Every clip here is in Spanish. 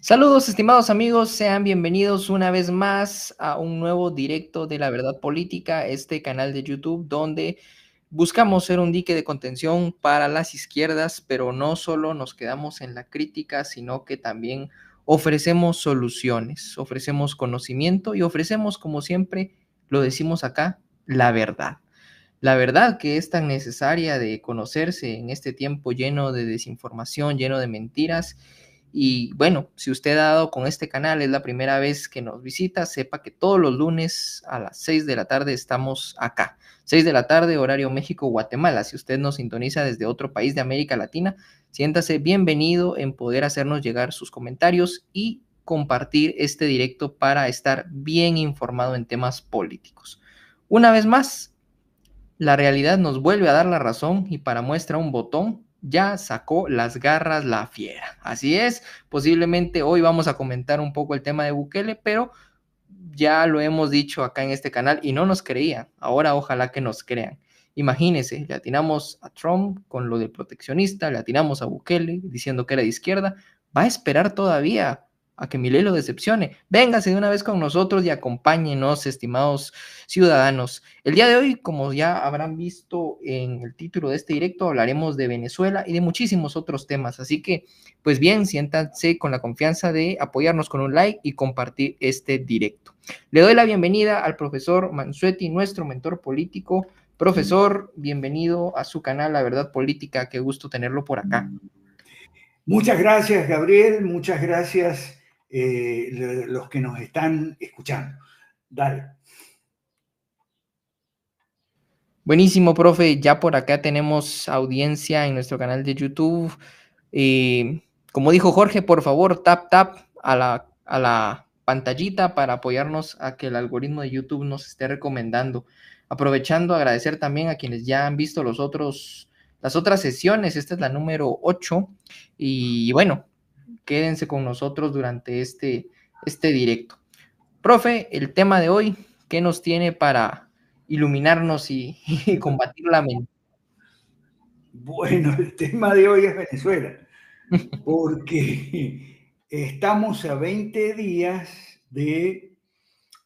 Saludos, estimados amigos, sean bienvenidos una vez más a un nuevo directo de La Verdad Política, este canal de YouTube donde buscamos ser un dique de contención para las izquierdas, pero no solo nos quedamos en la crítica, sino que también ofrecemos soluciones, ofrecemos conocimiento y ofrecemos, como siempre lo decimos acá, la verdad. La verdad que es tan necesaria de conocerse en este tiempo lleno de desinformación, lleno de mentiras. Y bueno, si usted ha dado con este canal, es la primera vez que nos visita, sepa que todos los lunes a las 6 de la tarde estamos acá. 6 de la tarde, horario México-Guatemala. Si usted nos sintoniza desde otro país de América Latina, siéntase bienvenido en poder hacernos llegar sus comentarios y compartir este directo para estar bien informado en temas políticos. Una vez más, la realidad nos vuelve a dar la razón y para muestra un botón, ya sacó las garras la fiera. Así es, posiblemente hoy vamos a comentar un poco el tema de Bukele, pero ya lo hemos dicho acá en este canal y no nos creían. Ahora ojalá que nos crean. Imagínense, le atinamos a Trump con lo del proteccionista, le atinamos a Bukele diciendo que era de izquierda. Va a esperar todavía a que Milei lo decepcione. Véngase de una vez con nosotros y acompáñenos, estimados ciudadanos. El día de hoy, como ya habrán visto en el título de este directo, hablaremos de Venezuela y de muchísimos otros temas. Así que, pues bien, siéntanse con la confianza de apoyarnos con un like y compartir este directo. Le doy la bienvenida al profesor Mansuetti, nuestro mentor político. Profesor, bienvenido a su canal La Verdad Política. Qué gusto tenerlo por acá. Muchas gracias, Gabriel. Muchas gracias los que nos están escuchando. Dale. Buenísimo, profe. Ya por acá tenemos audiencia en nuestro canal de YouTube. Como dijo Jorge, por favor, tap a la pantallita para apoyarnos a que el algoritmo de YouTube nos esté recomendando. Aprovechando, agradecer también a quienes ya han visto las otras sesiones. Esta es la número 8. Y bueno, quédense con nosotros durante este directo. Profe, el tema de hoy, ¿qué nos tiene para iluminarnos y combatir la mentira? Bueno, el tema de hoy es Venezuela, porque estamos a 20 días de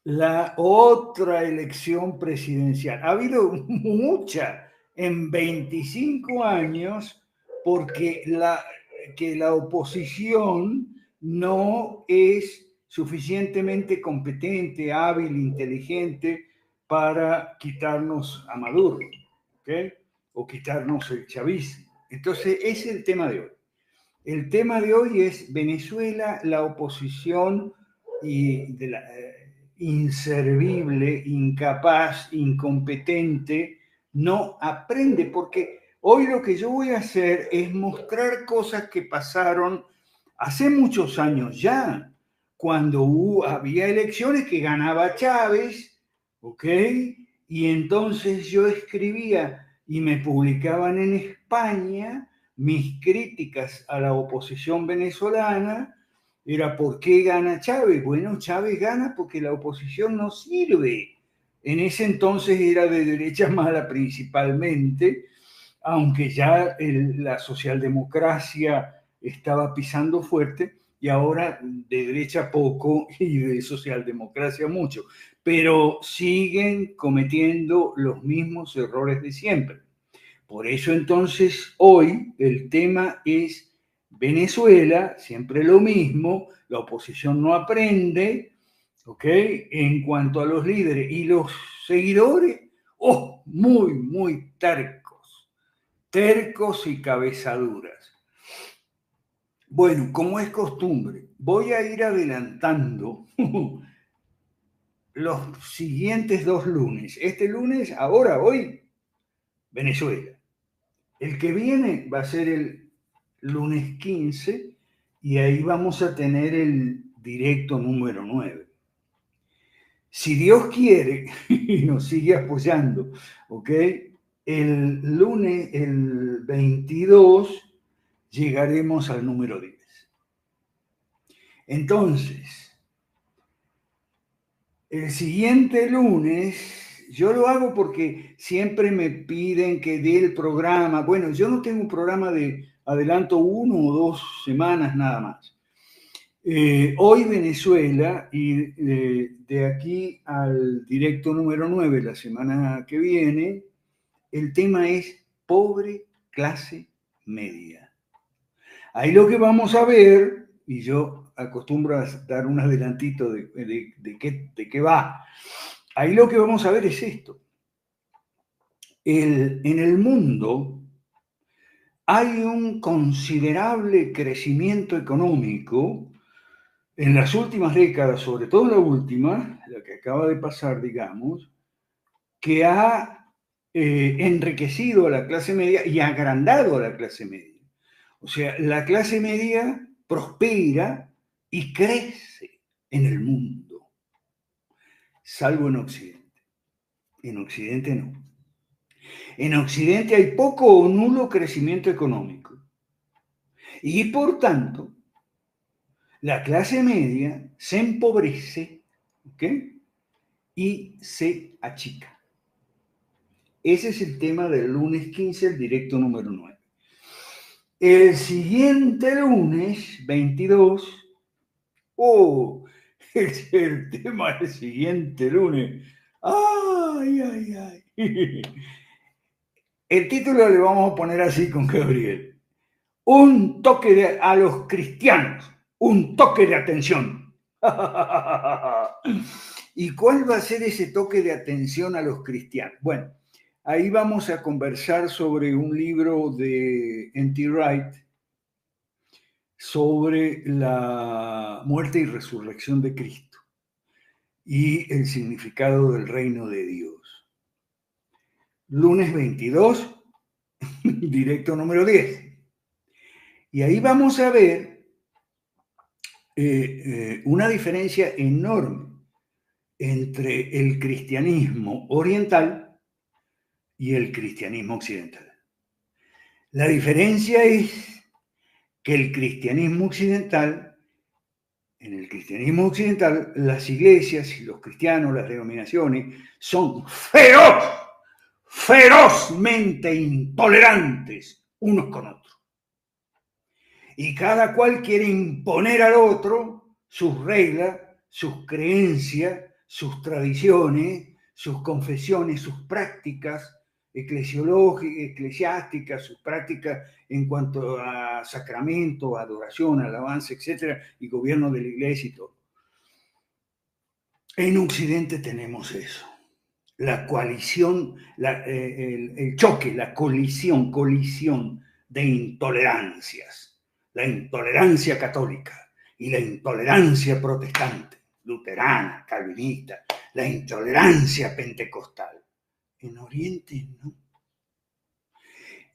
la otra elección presidencial. Ha habido mucha en 25 años porque la oposición no es suficientemente competente, hábil, inteligente para quitarnos a Maduro, ¿ok? O quitarnos el chavismo. Entonces, ese es el tema de hoy. El tema de hoy es Venezuela, la oposición y de la, inservible, incapaz, incompetente, no aprende, porque hoy lo que yo voy a hacer es mostrar cosas que pasaron hace muchos años ya, cuando había elecciones que ganaba Chávez, ¿ok? Y entonces yo escribía y me publicaban en España mis críticas a la oposición venezolana era ¿por qué gana Chávez? Bueno, Chávez gana porque la oposición no sirve. En ese entonces era de derecha mala principalmente, aunque ya la socialdemocracia estaba pisando fuerte y ahora de derecha poco y de socialdemocracia mucho, pero siguen cometiendo los mismos errores de siempre. Por eso entonces hoy el tema es Venezuela, siempre lo mismo, la oposición no aprende, ¿ok? En cuanto a los líderes y los seguidores, oh, muy tercos y cabezaduras. Bueno, como es costumbre, voy a ir adelantando los siguientes dos lunes. Este lunes, ahora, hoy, Venezuela. El que viene va a ser el lunes 15 y ahí vamos a tener el directo número 9. Si Dios quiere y nos sigue apoyando, ¿ok? El lunes, el 22, llegaremos al número 10. Entonces, el siguiente lunes, yo lo hago porque siempre me piden que dé el programa. Bueno, yo no tengo un programa de adelanto 1 o 2 semanas nada más. Hoy Venezuela, y de aquí al directo número 9 la semana que viene, el tema es pobre clase media. Ahí lo que vamos a ver, y yo acostumbro a dar un adelantito de qué va, ahí lo que vamos a ver es esto. En el mundo hay un considerable crecimiento económico en las últimas décadas, sobre todo la última, la que acaba de pasar, digamos, que ha enriquecido a la clase media y agrandado a la clase media. O sea, la clase media prospera y crece en el mundo, salvo en Occidente. En Occidente no. En Occidente hay poco o nulo crecimiento económico. Y por tanto, la clase media se empobrece, ¿ok? Y se achica. Ese es el tema del lunes 15, el directo número 9. El siguiente lunes, 22, es el tema del siguiente lunes. Ay, ay, ay. El título le vamos a poner así con Gabriel. Un toque a los cristianos, un toque de atención. ¿Y cuál va a ser ese toque de atención a los cristianos? Bueno, ahí vamos a conversar sobre un libro de N.T. Wright sobre la muerte y resurrección de Cristo y el significado del reino de Dios. Lunes 22, directo número 10. Y ahí vamos a ver una diferencia enorme entre el cristianismo oriental y el cristianismo occidental. La diferencia es que el cristianismo occidental, en el cristianismo occidental, las iglesias y los cristianos, las denominaciones, son ferozmente intolerantes unos con otros. Y cada cual quiere imponer al otro sus reglas, sus creencias, sus tradiciones, sus confesiones, sus prácticas eclesiásticas, sus prácticas en cuanto a sacramento, adoración, alabanza, etcétera, y gobierno de la iglesia y todo. En Occidente tenemos eso. La coalición, el choque, la colisión de intolerancias. La intolerancia católica y la intolerancia protestante, luterana, calvinista, la intolerancia pentecostal. En Oriente no.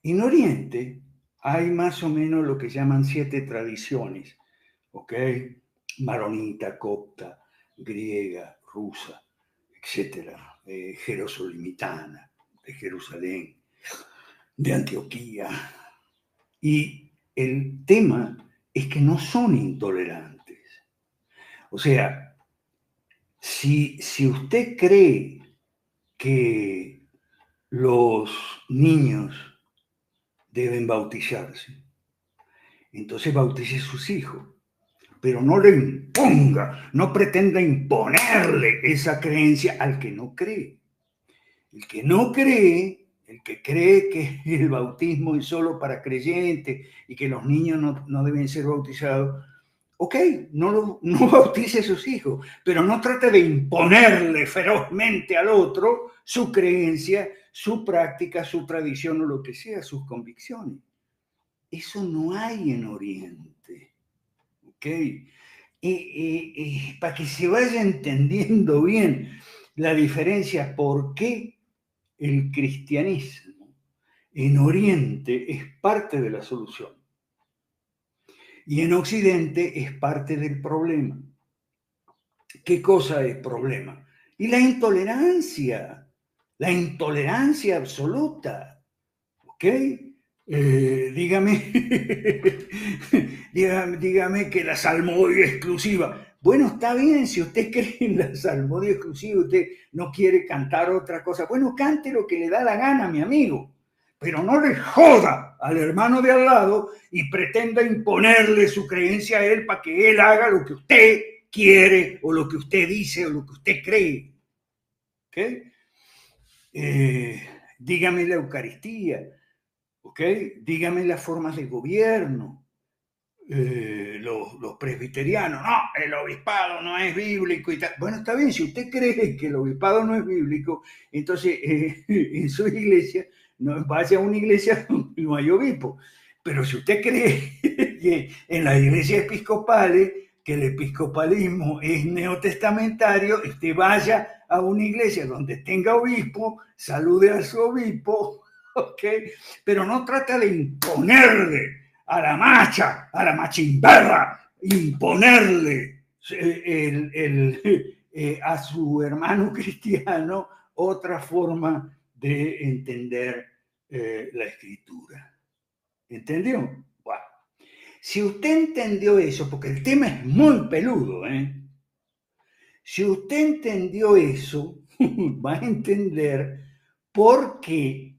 En Oriente hay más o menos lo que llaman 7 tradiciones, ¿ok? Maronita, copta, griega, rusa, etcétera, jerosolimitana, de Jerusalén, de Antioquía. Y el tema es que no son intolerantes. O sea, si usted cree que los niños deben bautizarse, entonces bautice a sus hijos, pero no le imponga, no pretenda imponerle esa creencia al que no cree. El que no cree, el que cree que el bautismo es solo para creyentes y que los niños no deben ser bautizados, ok, no bautice a sus hijos, pero no trate de imponerle ferozmente al otro su creencia, su práctica, su tradición o lo que sea, sus convicciones. Eso no hay en Oriente, ok. Y para que se vaya entendiendo bien la diferencia, ¿por qué el cristianismo en Oriente es parte de la solución y en Occidente es parte del problema? ¿Qué cosa es problema? Y la intolerancia absoluta, ¿ok? Dígame, dígame que la salmodia exclusiva. Bueno, está bien, si usted cree en la salmodia exclusiva, usted no quiere cantar otra cosa. Bueno, cante lo que le da la gana, mi amigo. pero no le joda al hermano de al lado y pretenda imponerle su creencia a él para que él haga lo que usted quiere o lo que usted dice o lo que usted cree. ¿Okay? Dígame la Eucaristía, ¿okay? Dígame las formas de gobierno. Los presbiterianos, no, el obispado no es bíblico y tal. Bueno, está bien, si usted cree que el obispado no es bíblico, entonces en su iglesia, no, vaya a una iglesia donde no hay obispo. Pero si usted cree que en las iglesias episcopales, que el episcopalismo es neotestamentario, usted vaya a una iglesia donde tenga obispo, salude a su obispo, ¿ok? Pero no trata de imponerle a la macha, a la machimberra, imponerle a su hermano cristiano otra forma de entender la escritura. ¿Entendió? Bueno, si usted entendió eso, porque el tema es muy peludo, si usted entendió eso, va a entender por qué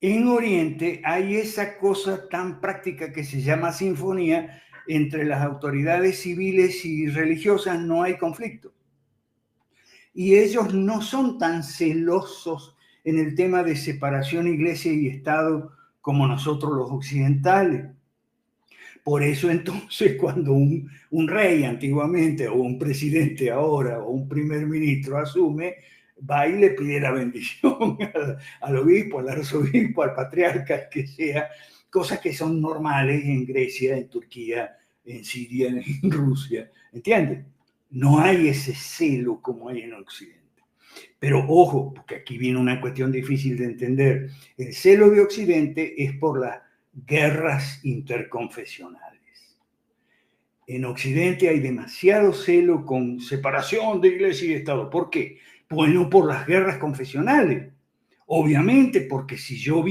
en Oriente hay esa cosa tan práctica que se llama sinfonía. Entre las autoridades civiles y religiosas no hay conflicto. Y ellos no son tan celosos en el tema de separación iglesia y Estado como nosotros los occidentales. Por eso entonces cuando un rey antiguamente o un presidente ahora o un primer ministro asume, va y le pide la bendición al obispo, al arzobispo, al patriarca, al que sea, cosas que son normales en Grecia, en Turquía, en Siria, en Rusia, ¿entiendes? No hay ese celo como hay en Occidente. Pero ojo, porque aquí viene una cuestión difícil de entender. El celo de Occidente es por las guerras interconfesionales. En Occidente hay demasiado celo con separación de iglesia y Estado. ¿Por qué? Bueno, por las guerras confesionales. Obviamente, porque si yo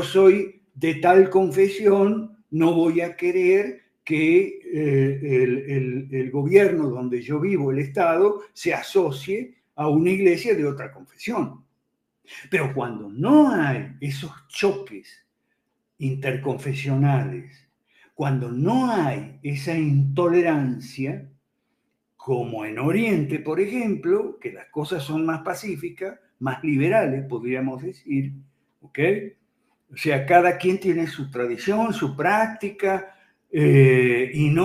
soy de tal confesión, no voy a querer que el gobierno donde yo vivo, el Estado, se asocie a una iglesia de otra confesión. Pero cuando no hay esos choques interconfesionales, cuando no hay esa intolerancia, como en Oriente, por ejemplo, que las cosas son más pacíficas, más liberales, podríamos decir, ¿ok? O sea, cada quien tiene su tradición, su práctica, y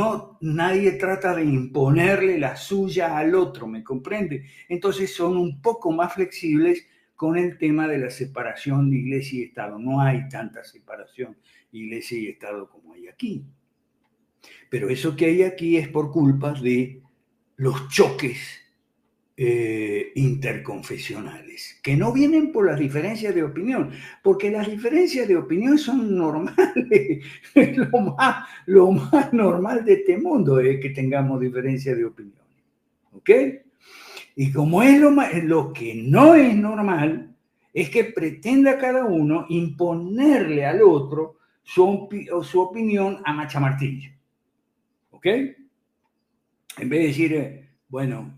nadie trata de imponerle la suya al otro, ¿me comprende? Entonces son un poco más flexibles con el tema de la separación de iglesia y Estado. No hay tanta separación de iglesia y Estado como hay aquí. Pero eso que hay aquí es por culpa de los choques interconfesionales, que no vienen por las diferencias de opinión, porque las diferencias de opinión son normales. lo más normal de este mundo es que tengamos diferencias de opinión. ¿Ok? Y como es lo que no es normal, es que pretenda cada uno imponerle al otro su opinión a machamartillo. ¿Ok? En vez de decir, bueno,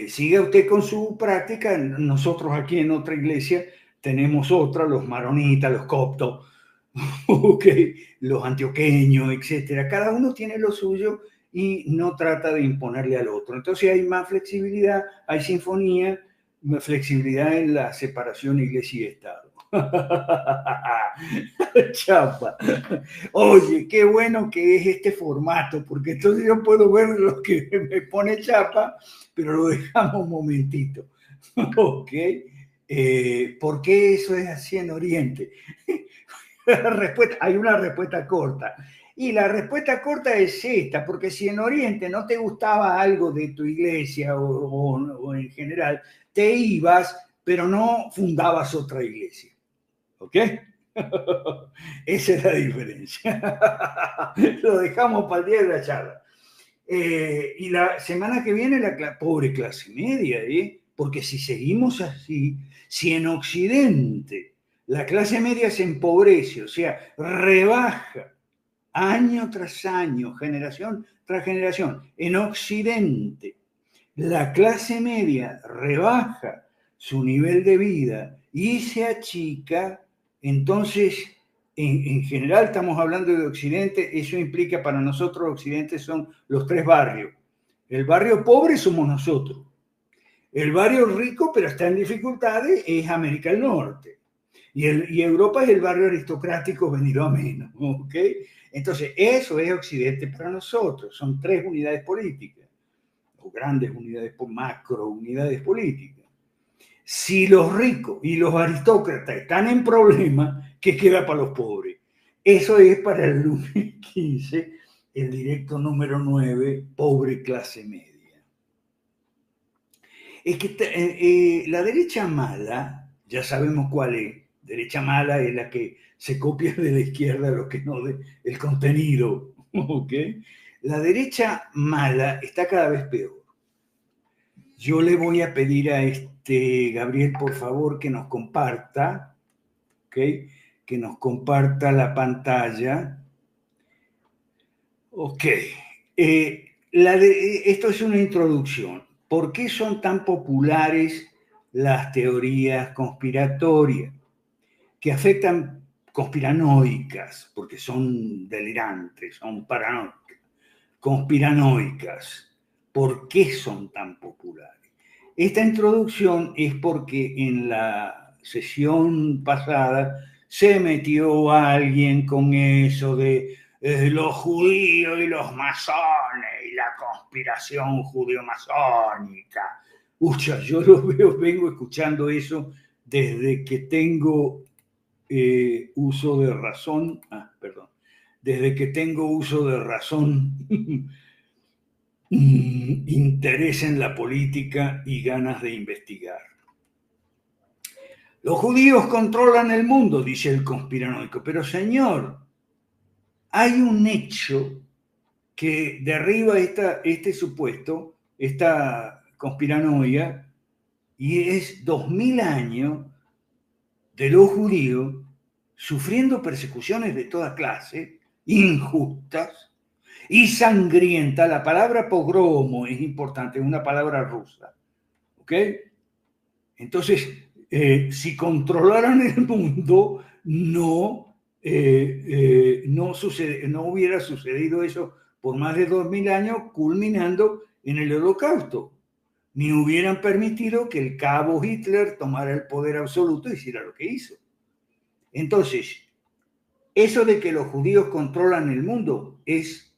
siga usted con su práctica, nosotros aquí en otra iglesia tenemos otra, los maronitas, los coptos, okay, los antioqueños, etcétera. Cada uno tiene lo suyo y no trata de imponerle al otro. Entonces hay más flexibilidad, hay sinfonía, más flexibilidad en la separación iglesia y Estado. Chapa. Oye, qué bueno que es este formato, porque entonces yo puedo ver lo que me pone Chapa, pero lo dejamos un momentito. ¿Ok? ¿Por qué eso es así en Oriente? Hay una respuesta corta. Y la respuesta corta es esta, porque si en Oriente no te gustaba algo de tu iglesia o en general, te ibas, pero no fundabas otra iglesia. ¿Ok? Esa es la diferencia. Lo dejamos para el día de la charla. Y la semana que viene, pobre clase media, porque si seguimos así, si en Occidente la clase media se empobrece, o sea, rebaja año tras año, generación tras generación, en Occidente la clase media rebaja su nivel de vida y se achica. Entonces, en general estamos hablando de Occidente, eso implica para nosotros Occidente son los 3 barrios. El barrio pobre somos nosotros. El barrio rico, pero está en dificultades, es América del Norte. Y Europa es el barrio aristocrático venido a menos. ¿Ok? Entonces, eso es Occidente para nosotros. Son 3 unidades políticas, o grandes unidades, macro unidades políticas. Si los ricos y los aristócratas están en problemas, ¿qué queda para los pobres? Eso es para el lunes 15, el directo número 9, pobre clase media. Es que la derecha mala, ya sabemos cuál es. Derecha mala es la que se copia de la izquierda lo que no el contenido. ¿Okay? La derecha mala está cada vez peor. Yo le voy a pedir a Gabriel, por favor, que nos comparta, ¿okay? Que nos comparta la pantalla. Ok. Esto es una introducción. ¿Por qué son tan populares las teorías conspiratorias? Que afectan conspiranoicas, porque son delirantes, son paranoicas. Conspiranoicas. ¿Por qué son tan populares? Esta introducción es porque en la sesión pasada se metió alguien con eso de los judíos y los masones y la conspiración judío-masónica. Ucha, yo vengo escuchando eso desde que tengo uso de razón. Desde que tengo uso de razón, interés en la política y ganas de investigar. Los judíos controlan el mundo, dice el conspiranoico, pero señor, hay un hecho que derriba este supuesto, esta conspiranoia, y es 2000 años de los judíos sufriendo persecuciones de toda clase, injustas y sangrientas. La palabra pogromo es importante, es una palabra rusa. ¿Ok? Entonces, si controlaran el mundo, no hubiera sucedido eso por más de 2000 años, culminando en el Holocausto. Ni hubieran permitido que el cabo Hitler tomara el poder absoluto y hiciera lo que hizo. Entonces, eso de que los judíos controlan el mundo es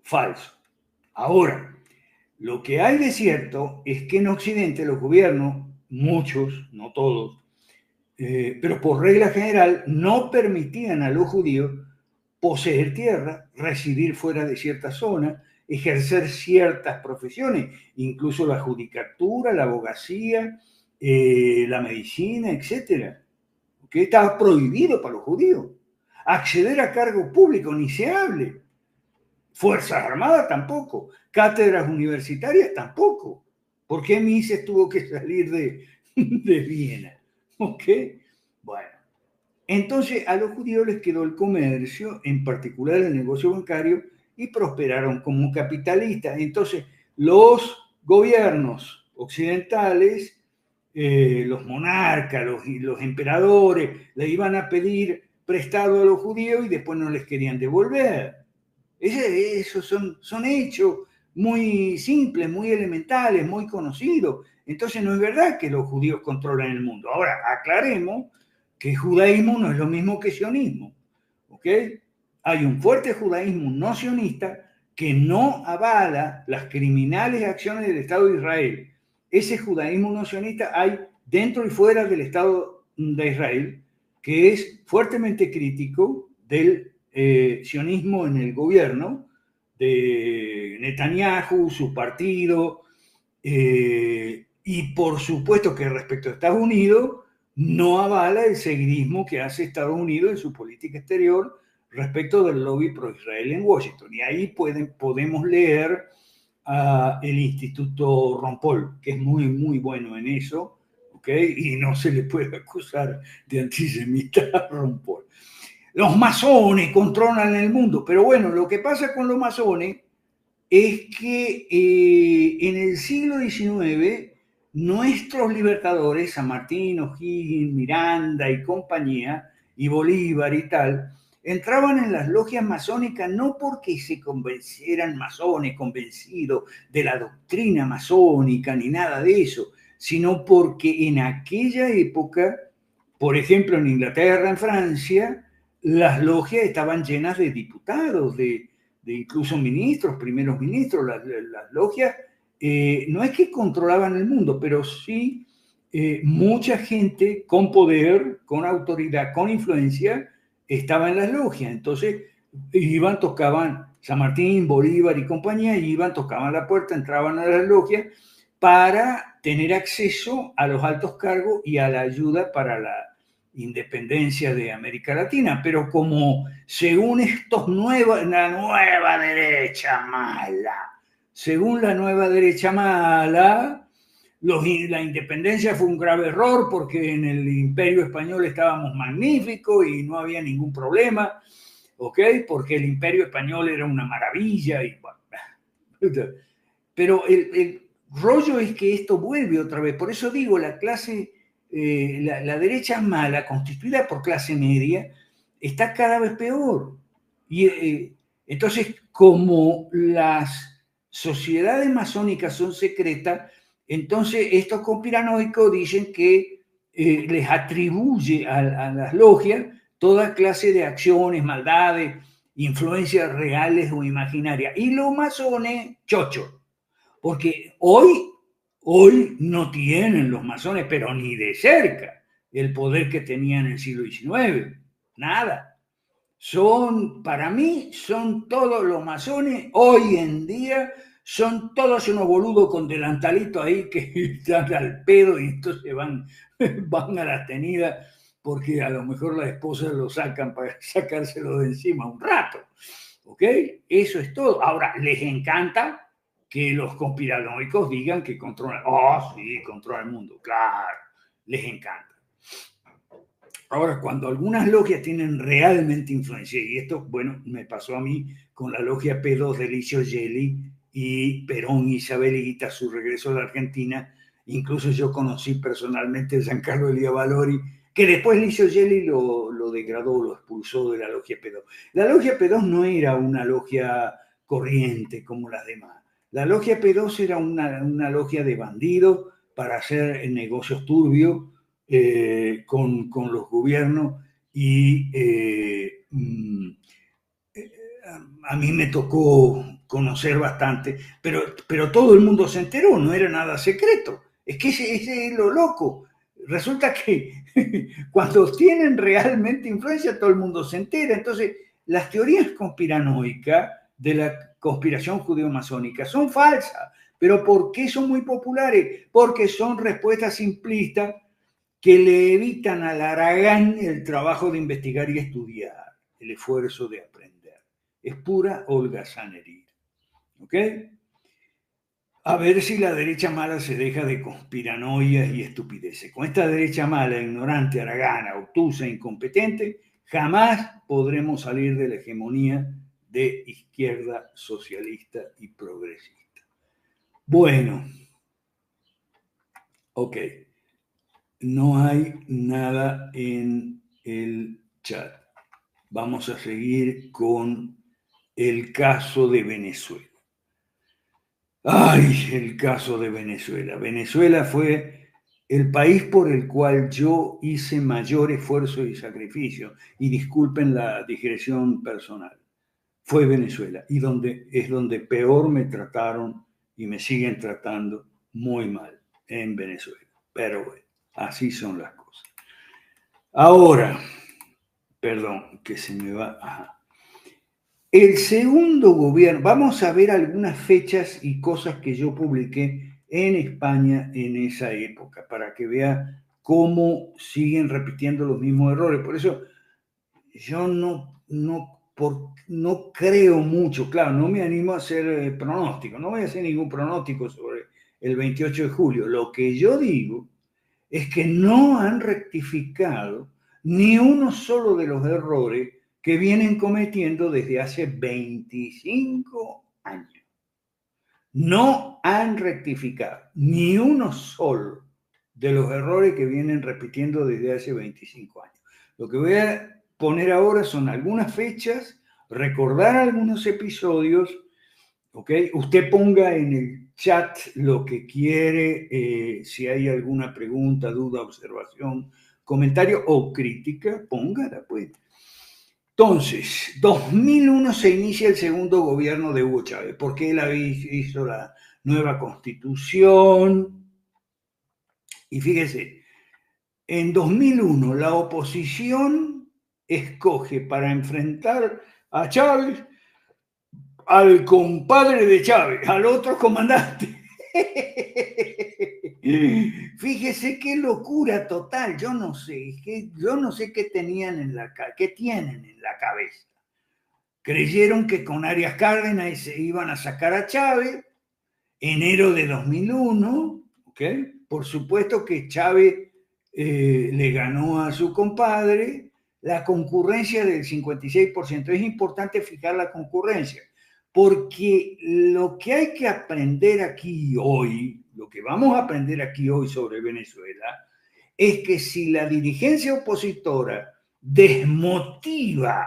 falso. Ahora, lo que hay de cierto es que en Occidente los gobiernos, muchos, no todos, pero por regla general, no permitían a los judíos poseer tierra, residir fuera de cierta zona, ejercer ciertas profesiones, incluso la judicatura, la abogacía, la medicina, etc. Que estaba prohibido para los judíos. Acceder a cargo público, ni se hable. Fuerzas Armadas tampoco. Cátedras universitarias tampoco. ¿Por qué Mises tuvo que salir de Viena? ¿Ok? Bueno. Entonces a los judíos les quedó el comercio, en particular el negocio bancario, y prosperaron como capitalistas. Entonces los gobiernos occidentales, los monarcas, los emperadores, le iban a pedir prestado a los judíos y después no les querían devolver. Esos son hechos muy simples, muy elementales, muy conocidos. Entonces no es verdad que los judíos controlan el mundo. Ahora, aclaremos que judaísmo no es lo mismo que sionismo. ¿Ok? Hay un fuerte judaísmo no sionista que no avala las criminales acciones del Estado de Israel. Ese judaísmo no sionista hay dentro y fuera del Estado de Israel, que es fuertemente crítico del sionismo en el gobierno de Netanyahu, su partido, y por supuesto que respecto a Estados Unidos no avala el seguidismo que hace Estados Unidos en su política exterior respecto del lobby pro-Israel en Washington. Y ahí podemos leer el Instituto Ron Paul, que es muy, muy bueno en eso, ¿okay? Y no se le puede acusar de antisemita a Ron Paul. Los masones controlan el mundo, pero bueno, lo que pasa con los masones es que en el siglo XIX nuestros libertadores, San Martín, O'Higgins, Miranda y compañía, y Bolívar y tal, entraban en las logias masónicas no porque se convencieran masones, convencidos de la doctrina masónica ni nada de eso, sino porque en aquella época, por ejemplo en Inglaterra, en Francia, las logias estaban llenas de diputados, de incluso ministros, primeros ministros, las logias no es que controlaban el mundo, pero sí mucha gente con poder, con autoridad, con influencia, estaba en las logias. Entonces iban, tocaban San Martín, Bolívar y compañía, iban, tocaban la puerta, entraban a las logias para tener acceso a los altos cargos y a la ayuda para la independencia de América Latina. Pero como según la nueva derecha mala, según la nueva derecha mala, la independencia fue un grave error porque en el Imperio Español estábamos magníficos y no había ningún problema, ¿ok? Porque el Imperio Español era una maravilla. Pero el rollo es que esto vuelve otra vez. Por eso digo, la clase, la derecha mala, constituida por clase media, está cada vez peor. Y entonces, como las sociedades masónicas son secretas, entonces estos conspiranoicos dicen que les atribuye a las logias toda clase de acciones, maldades, influencias reales o imaginarias. Y los masones, chocho. Porque hoy no tienen los masones, pero ni de cerca, el poder que tenían en el siglo XIX. Nada. Para mí, son todos los masones, hoy en día, son todos unos boludos con delantalito ahí que están al pedo y entonces van a la tenida porque a lo mejor las esposas lo sacan para sacárselo de encima un rato. ¿Ok? Eso es todo. Ahora, les encanta que los conspiranoicos digan que controlan. Oh, sí, controla el mundo. Claro, les encanta. Ahora, cuando algunas logias tienen realmente influencia, y esto, bueno, me pasó a mí con la logia P2 de Licio Gelli y Perón Isabelita, su regreso a la Argentina, incluso yo conocí personalmente a Giancarlo Elia Valori, que después Licio Gelli lo degradó, lo expulsó de la logia P2. La logia P2 no era una logia corriente como las demás. La logia P2 era una logia de bandidos para hacer negocios turbios, con los gobiernos y a mí me tocó conocer bastante, pero todo el mundo se enteró, no era nada secreto. Es que ese es lo loco. Resulta que cuando tienen realmente influencia, todo el mundo se entera. Entonces, las teorías conspiranoicas de la conspiración judeo-masónica son falsas. ¿Pero por qué son muy populares? Porque son respuestas simplistas que le evitan al Aragán el trabajo de investigar y estudiar, el esfuerzo de aprender. Es pura holgazanería. ¿Ok? A ver si la derecha mala se deja de conspiranoias y estupideces. Con esta derecha mala, ignorante, aragana, obtusa, incompetente, jamás podremos salir de la hegemonía de izquierda socialista y progresista. Bueno, ok. No hay nada en el chat. Vamos a seguir con el caso de Venezuela. ¡Ay, el caso de Venezuela! Venezuela fue el país por el cual yo hice mayor esfuerzo y sacrificio. Y disculpen la digresión personal. Fue Venezuela. Y es donde peor me trataron y me siguen tratando muy mal en Venezuela. Pero bueno, así son las cosas. Ahora, perdón, que se me va. Ajá. El segundo gobierno, vamos a ver algunas fechas y cosas que yo publiqué en España en esa época, para que vea cómo siguen repitiendo los mismos errores. Por eso yo no creo mucho, claro, no me animo a hacer pronóstico, no voy a hacer ningún pronóstico sobre el 28 de julio. Lo que yo digo es que no han rectificado ni uno solo de los errores que vienen cometiendo desde hace 25 años. no han rectificado ni uno solo de los errores que vienen repitiendo desde hace 25 años. Lo que voy a poner ahora son algunas fechas, recordar algunos episodios, ¿ok? Usted ponga en el chat lo que quiere, si hay alguna pregunta, duda, observación, comentario o crítica, póngala, pues. Entonces, 2001 se inicia el segundo gobierno de Hugo Chávez, porque él hizo la nueva constitución. Y fíjese, en 2001 la oposición escoge para enfrentar a Chávez al compadre de Chávez, al otro comandante. Fíjese qué locura total, yo no sé qué tenían qué tienen en la cabeza. Creyeron que con Arias Cárdenas se iban a sacar a Chávez, enero de 2001, ¿ok? Por supuesto que Chávez le ganó a su compadre, la concurrencia del 56%. Es importante fijar la concurrencia, porque lo que hay que aprender aquí hoy, lo que vamos a aprender aquí hoy sobre Venezuela, es que si la dirigencia opositora desmotiva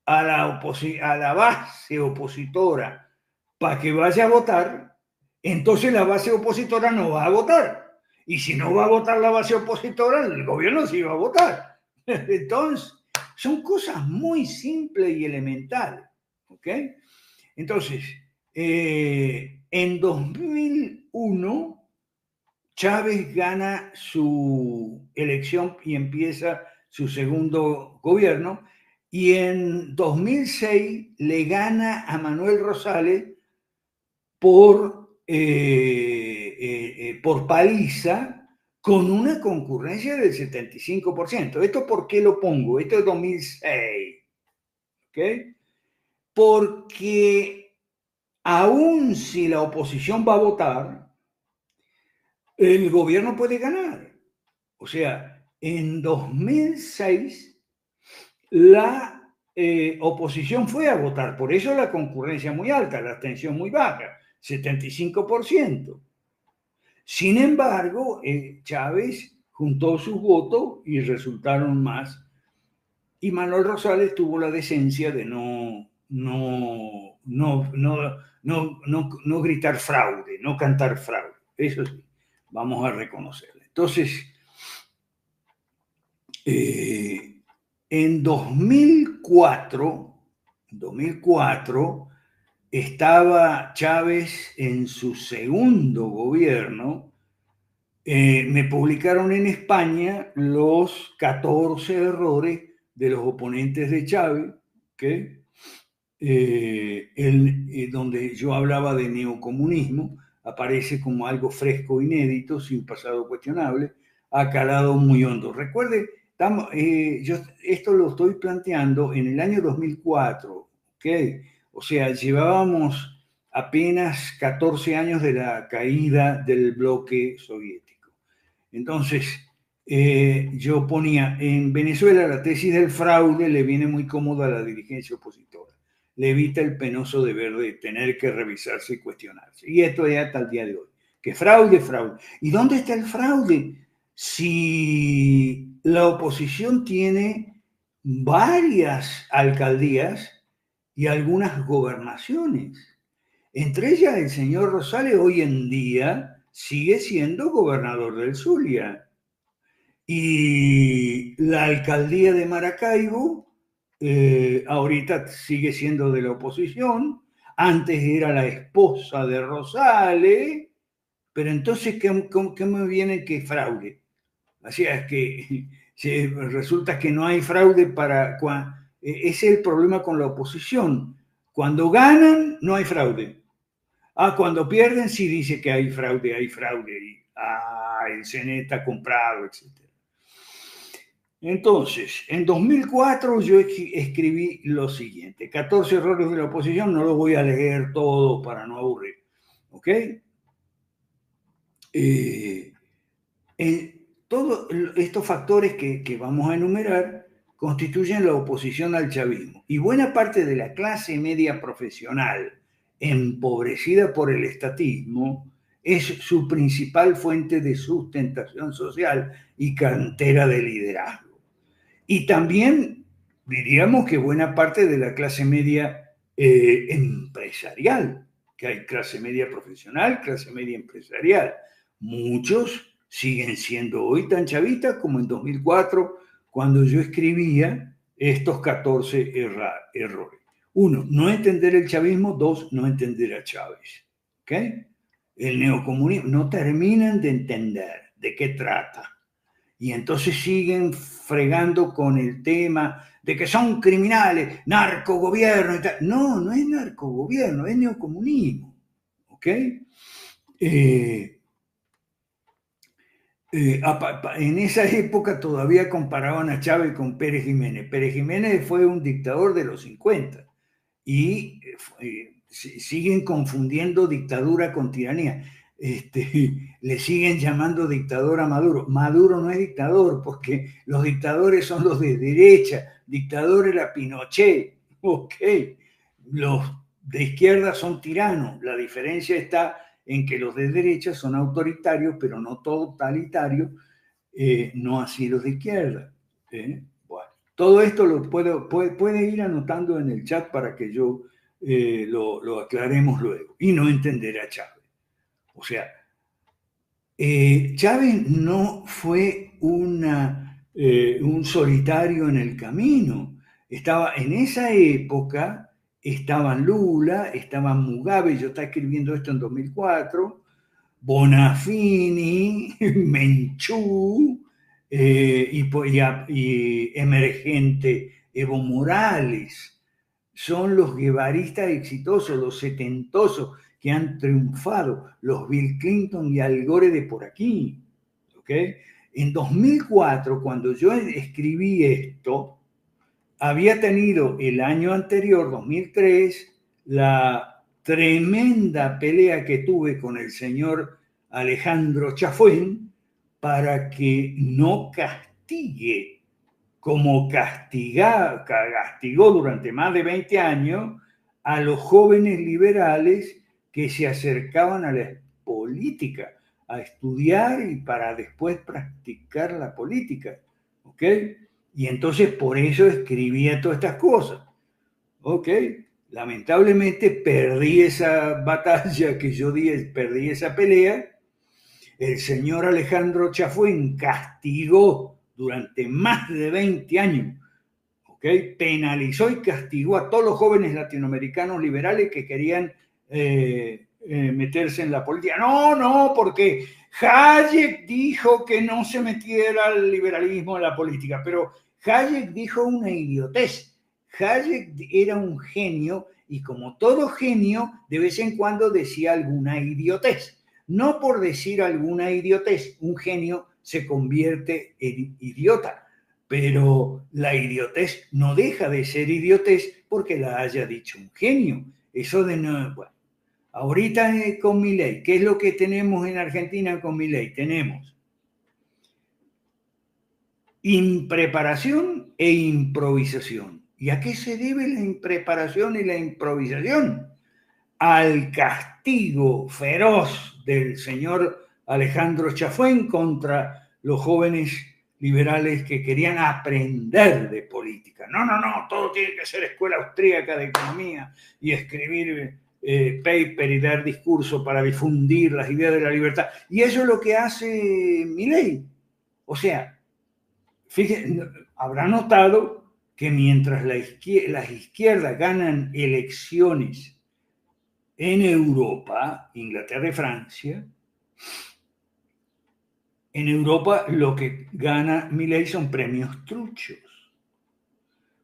a la base opositora para que vaya a votar, entonces la base opositora no va a votar. Y si no va a votar la base opositora, el gobierno sí va a votar. Entonces, son cosas muy simples y elementales. ¿Ok? Entonces, en 2001, Chávez gana su elección y empieza su segundo gobierno, y en 2006 le gana a Manuel Rosales por paliza, con una concurrencia del 75%. ¿Esto por qué lo pongo? Esto es 2006. ¿Ok? Porque aun si la oposición va a votar, el gobierno puede ganar. O sea, en 2006 la oposición fue a votar, por eso la concurrencia muy alta, la abstención muy baja, 75%. Sin embargo, Chávez juntó sus votos y resultaron más. Y Manuel Rosales tuvo la decencia de no gritar fraude, no cantar fraude. Eso sí, vamos a reconocerlo. Entonces, en 2004 estaba Chávez en su segundo gobierno. Me publicaron en España los 14 errores de los oponentes de Chávez, ¿okay? Donde yo hablaba de neocomunismo, aparece como algo fresco, inédito, sin pasado cuestionable, ha calado muy hondo. Recuerde, yo esto lo estoy planteando en el año 2004, ¿ok? O sea, llevábamos apenas 14 años de la caída del bloque soviético. Entonces, yo ponía, en Venezuela la tesis del fraude le viene muy cómoda a la dirigencia opositora. Le evita el penoso deber de tener que revisarse y cuestionarse. Y esto es hasta el día de hoy. Que fraude, fraude. ¿Y dónde está el fraude? Si la oposición tiene varias alcaldías y algunas gobernaciones. Entre ellas, el señor Rosales hoy en día sigue siendo gobernador del Zulia. Y la alcaldía de Maracaibo ahorita sigue siendo de la oposición. Antes era la esposa de Rosales. Pero entonces, ¿qué me viene que fraude? Así es que resulta que no hay fraude ese es el problema con la oposición. Cuando ganan, no hay fraude. Cuando pierden, sí dice que hay fraude. Y, el CNE está comprado, etc. Entonces, en 2004 yo escribí lo siguiente: 14 errores de la oposición, no los voy a leer todo para no aburrir. ¿Ok? Todos estos factores que vamos a enumerar constituyen la oposición al chavismo. Y buena parte de la clase media profesional empobrecida por el estatismo, es su principal fuente de sustentación social y cantera de liderazgo. Y también diríamos que buena parte de la clase media empresarial, que hay clase media profesional, clase media empresarial. Muchos siguen siendo hoy tan chavistas como en 2004, cuando yo escribía estos 14 errores. Uno, no entender el chavismo. Dos, no entender a Chávez. ¿Ok? El neocomunismo, no terminan de entender de qué trata. Y entonces siguen fregando con el tema de que son criminales, narcogobierno y tal. No, no es narcogobierno, es neocomunismo. ¿Ok? En esa época todavía comparaban a Chávez con Pérez Jiménez. Pérez Jiménez fue un dictador de los 50 y siguen confundiendo dictadura con tiranía. Le siguen llamando dictador a Maduro. Maduro no es dictador, porque los dictadores son los de derecha. Dictador era Pinochet. Ok. Los de izquierda son tiranos. La diferencia está en que los de derecha son autoritarios, pero no totalitarios, no así los de izquierda. Bueno, todo esto lo puede ir anotando en el chat para que yo lo aclaremos luego. Y no entender a Chávez. O sea, Chávez no fue un solitario en el camino. Estaba en esa época, estaban Lula, estaban Mugabe, yo estaba escribiendo esto en 2004, Bonafini, Menchú y emergente Evo Morales. Son los guevaristas exitosos, los setentosos que han triunfado, los Bill Clinton y Al Gore de por aquí. ¿Okay? En 2004, cuando yo escribí esto, había tenido el año anterior, 2003, la tremenda pelea que tuve con el señor Alejandro Chafuen para que no castigue como castigó durante más de 20 años a los jóvenes liberales que se acercaban a la política, a estudiar y para después practicar la política. ¿Ok? Y entonces por eso escribía todas estas cosas. ¿Ok? Lamentablemente perdí esa batalla que yo di, perdí esa pelea. El señor Alejandro Chafuen castigó durante más de 20 años, ¿okay? Penalizó y castigó a todos los jóvenes latinoamericanos liberales que querían meterse en la política. No, porque Hayek dijo que no se metiera el liberalismo en la política, pero Hayek dijo una idiotez. Hayek era un genio y como todo genio, de vez en cuando decía alguna idiotez. No por decir alguna idiotez, un genio se convierte en idiota, pero la idiotez no deja de ser idiotez porque la haya dicho un genio. Eso de no... Bueno, ahorita con Milei, ¿qué es lo que tenemos en Argentina con Milei? Tenemos impreparación e improvisación. ¿Y a qué se debe la impreparación y la improvisación? Al castigo feroz del señor Alejandro Chafuen contra los jóvenes liberales que querían aprender de política. No, todo tiene que ser escuela austríaca de economía y escribir paper y dar discurso para difundir las ideas de la libertad. Y eso es lo que hace Milei. O sea, fíjense, habrá notado que mientras las izquierdas ganan elecciones en Europa, Inglaterra y Francia, en Europa lo que gana Milei son premios truchos.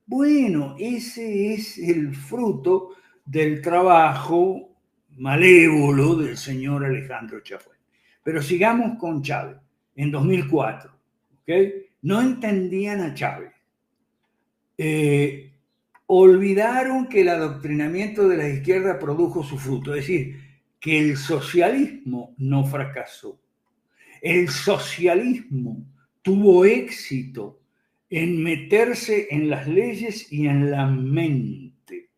Bueno, ese es el fruto del trabajo malévolo del señor Alejandro Chafuen. Pero sigamos con Chávez, en 2004. ¿Okay? No entendían a Chávez. Olvidaron que el adoctrinamiento de la izquierda produjo su fruto, es decir, que el socialismo no fracasó. El socialismo tuvo éxito en meterse en las leyes y en la mente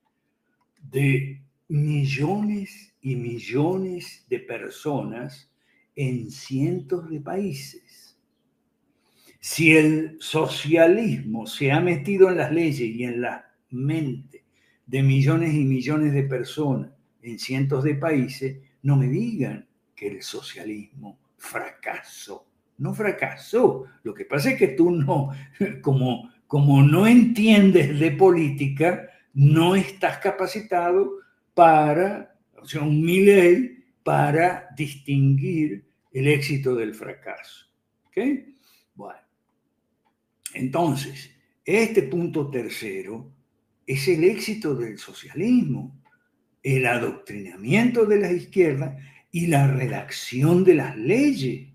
de millones y millones de personas en cientos de países. Si el socialismo se ha metido en las leyes y en la mente de millones y millones de personas en cientos de países, no me digan que el socialismo fracasó. No fracasó. Lo que pasa es que tú no, como no entiendes de política, no estás capacitado para, o sea, un Milei para distinguir el éxito del fracaso. ¿Ok? Bueno, entonces, este punto tercero es el éxito del socialismo, el adoctrinamiento de la izquierda y la redacción de las leyes.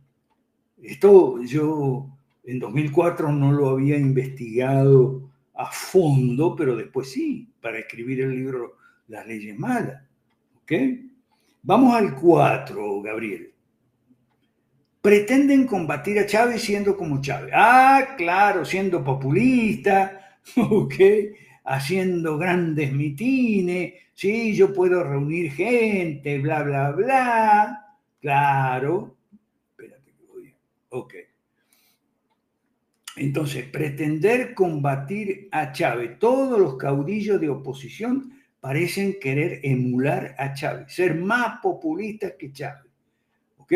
Esto yo en 2004 no lo había investigado a fondo, pero después sí, para escribir el libro Las leyes malas. ¿Ok? Vamos al 4, Gabriel. Pretenden combatir a Chávez siendo como Chávez. Ah, claro, siendo populista, ¿ok? Haciendo grandes mitines, sí, yo puedo reunir gente, bla, bla, bla. Claro. Espérate que voy. Ok. Entonces, pretender combatir a Chávez. Todos los caudillos de oposición parecen querer emular a Chávez, ser más populistas que Chávez. ¿Ok?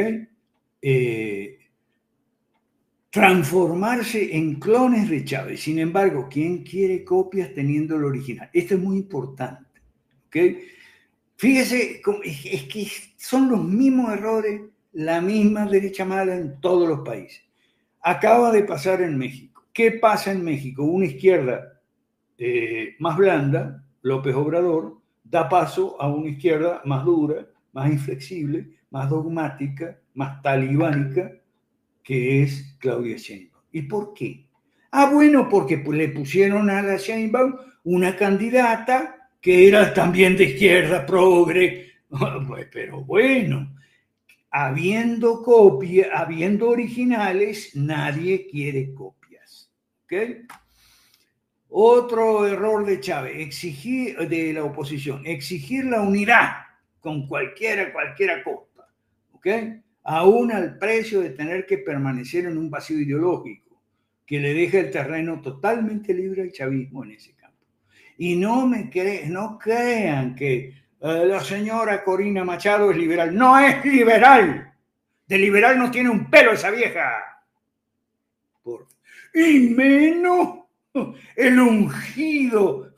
Transformarse en clones de Chávez. Sin embargo, ¿quién quiere copias teniendo el original? Esto es muy importante. ¿Okay? Fíjese, es que son los mismos errores, la misma derecha mala en todos los países. Acaba de pasar en México. ¿Qué pasa en México? Una izquierda más blanda, López Obrador, da paso a una izquierda más dura, más inflexible, más dogmática, más talibánica, que es Claudia Sheinbaum. ¿Y por qué? Ah, bueno, porque le pusieron a la Sheinbaum una candidata que era también de izquierda, progre, pero bueno, habiendo originales, nadie quiere copias. ¿Ok? Otro error de Chávez, de la oposición, exigir la unidad con cualquier costa. ¿Ok? Aún al precio de tener que permanecer en un vacío ideológico que le deja el terreno totalmente libre al chavismo en ese campo. Y no crean que la señora Corina Machado es liberal. No es liberal. De liberal no tiene un pelo esa vieja. Y menos el ungido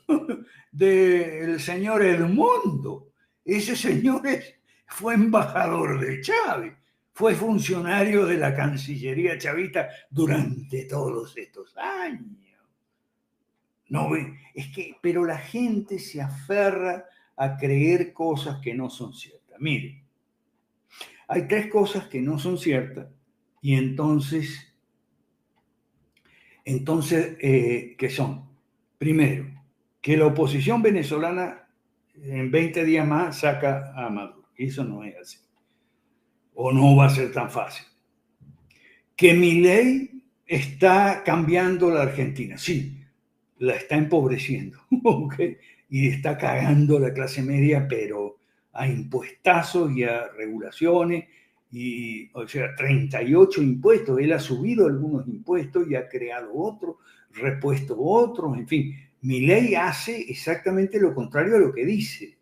del señor Edmundo. Ese señor fue embajador de Chávez, fue funcionario de la Cancillería chavista durante todos estos años. No, pero la gente se aferra a creer cosas que no son ciertas. Mire, hay 3 cosas que no son ciertas y entonces ¿qué son? Primero, que la oposición venezolana en 20 días más saca a Maduro. Eso no es así. O no va a ser tan fácil. Que Milei está cambiando la Argentina. Sí, la está empobreciendo. ¿Okay? Y está cagando la clase media, pero a impuestazos y a regulaciones. O sea, 38 impuestos. Él ha subido algunos impuestos y ha creado otros, repuesto otros, en fin. Milei hace exactamente lo contrario a lo que dice.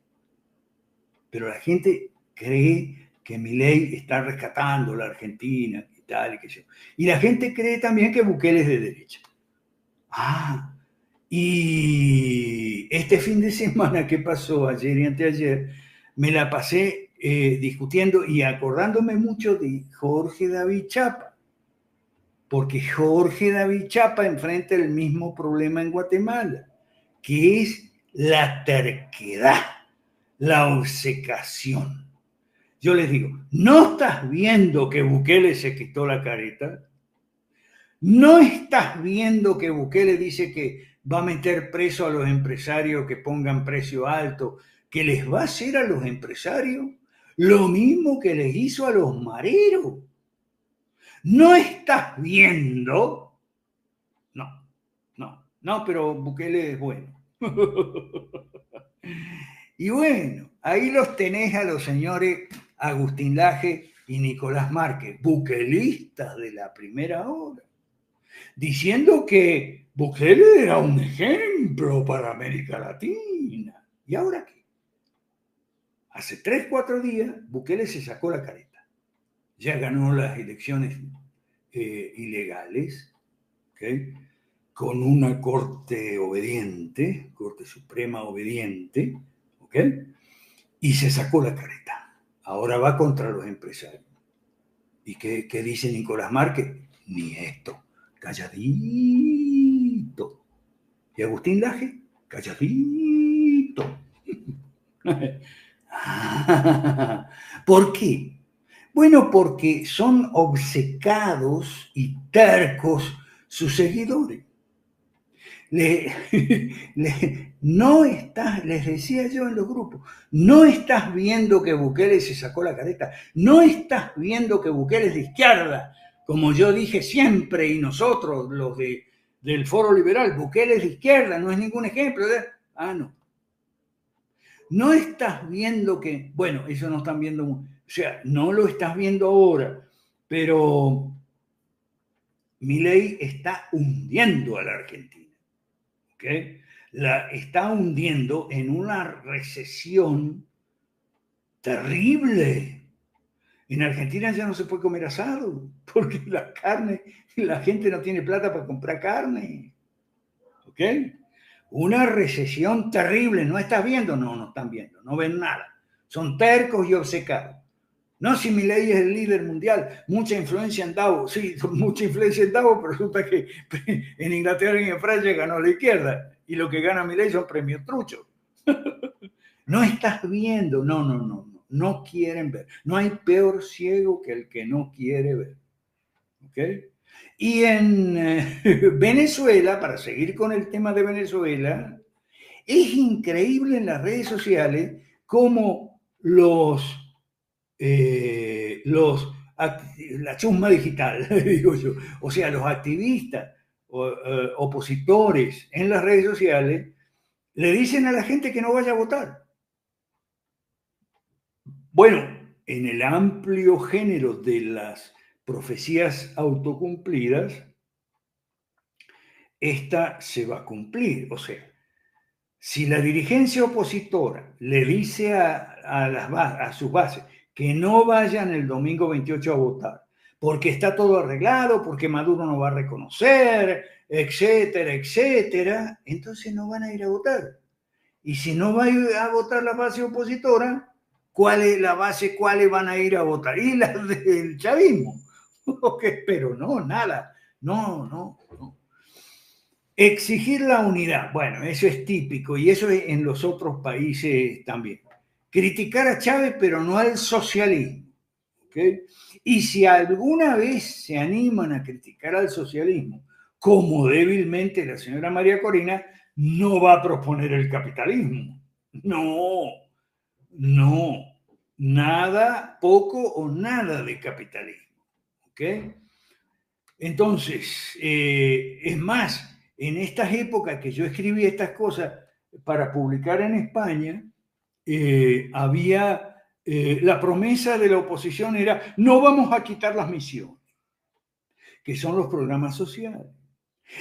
Pero la gente cree que Milei está rescatando la Argentina y tal, y que yo. Y la gente cree también que Bukele es de derecha. Ah, y este fin de semana que pasó, ayer y anteayer, me la pasé discutiendo y acordándome mucho de Jorge David Chapa, porque Jorge David Chapa enfrenta el mismo problema en Guatemala, que es la terquedad, la obcecación. Yo les digo, ¿no estás viendo que Bukele se quitó la careta? ¿No estás viendo que Bukele dice que va a meter preso a los empresarios que pongan precio alto, que les va a hacer a los empresarios lo mismo que les hizo a los mareros? ¿No estás viendo? No, pero Bukele es bueno. Y bueno, ahí los tenés a los señores Agustín Laje y Nicolás Márquez, buquelistas de la primera hora, diciendo que Bukele era un ejemplo para América Latina. ¿Y ahora qué? Hace 3, 4 días, Bukele se sacó la careta. Ya ganó las elecciones ilegales, ¿okay? Con una corte obediente, Corte Suprema obediente, ¿ok? Y se sacó la careta. Ahora va contra los empresarios. ¿Y qué dice Nicolás Márquez? Ni esto, calladito. ¿Y Agustín Laje? Calladito. ¿Por qué? Bueno, porque son obcecados y tercos sus seguidores. No estás, les decía yo en los grupos, no estás viendo que Bukele se sacó la careta, no estás viendo que Bukele es de izquierda, como yo dije siempre y nosotros, del Foro Liberal, Bukele es de izquierda, no es ningún ejemplo. No. No estás viendo que, bueno, eso no están viendo, o sea, no lo estás viendo ahora, pero Milei está hundiendo a la Argentina. ¿Okay? La está hundiendo en una recesión terrible. En Argentina ya no se puede comer asado, porque la carne, la gente no tiene plata para comprar carne. ¿Ok? Una recesión terrible. ¿No estás viendo? No, no están viendo, no ven nada. Son tercos y obcecados. No, si Milei es el líder mundial, mucha influencia en Davos, sí, mucha influencia en Davos, pero resulta que en Inglaterra y en Francia ganó la izquierda, y lo que gana Milei son premios truchos. No estás viendo, no quieren ver. No hay peor ciego que el que no quiere ver. ¿Ok? Y en Venezuela, para seguir con el tema de Venezuela, es increíble en las redes sociales cómo la chusma digital, digo yo, o sea, los activistas opositores en las redes sociales le dicen a la gente que no vaya a votar. Bueno, en el amplio género de las profecías autocumplidas, esta se va a cumplir. O sea, si la dirigencia opositora le dice a sus bases que no vayan el domingo 28 a votar, porque está todo arreglado, porque Maduro no va a reconocer, etcétera, etcétera, entonces no van a ir a votar. Y si no va a votar la base opositora, ¿cuál es la base? ¿Cuáles van a ir a votar? Y las del chavismo. Pero no, nada. No. Exigir la unidad, bueno, eso es típico y eso es en los otros países también. Criticar a Chávez, pero no al socialismo. ¿Okay? Y si alguna vez se animan a criticar al socialismo, como débilmente la señora María Corina, no va a proponer el capitalismo. No, nada, poco o nada de capitalismo. ¿Ok? Entonces, es más, en estas épocas que yo escribí estas cosas para publicar en España, había la promesa de la oposición era no vamos a quitar las misiones, que son los programas sociales.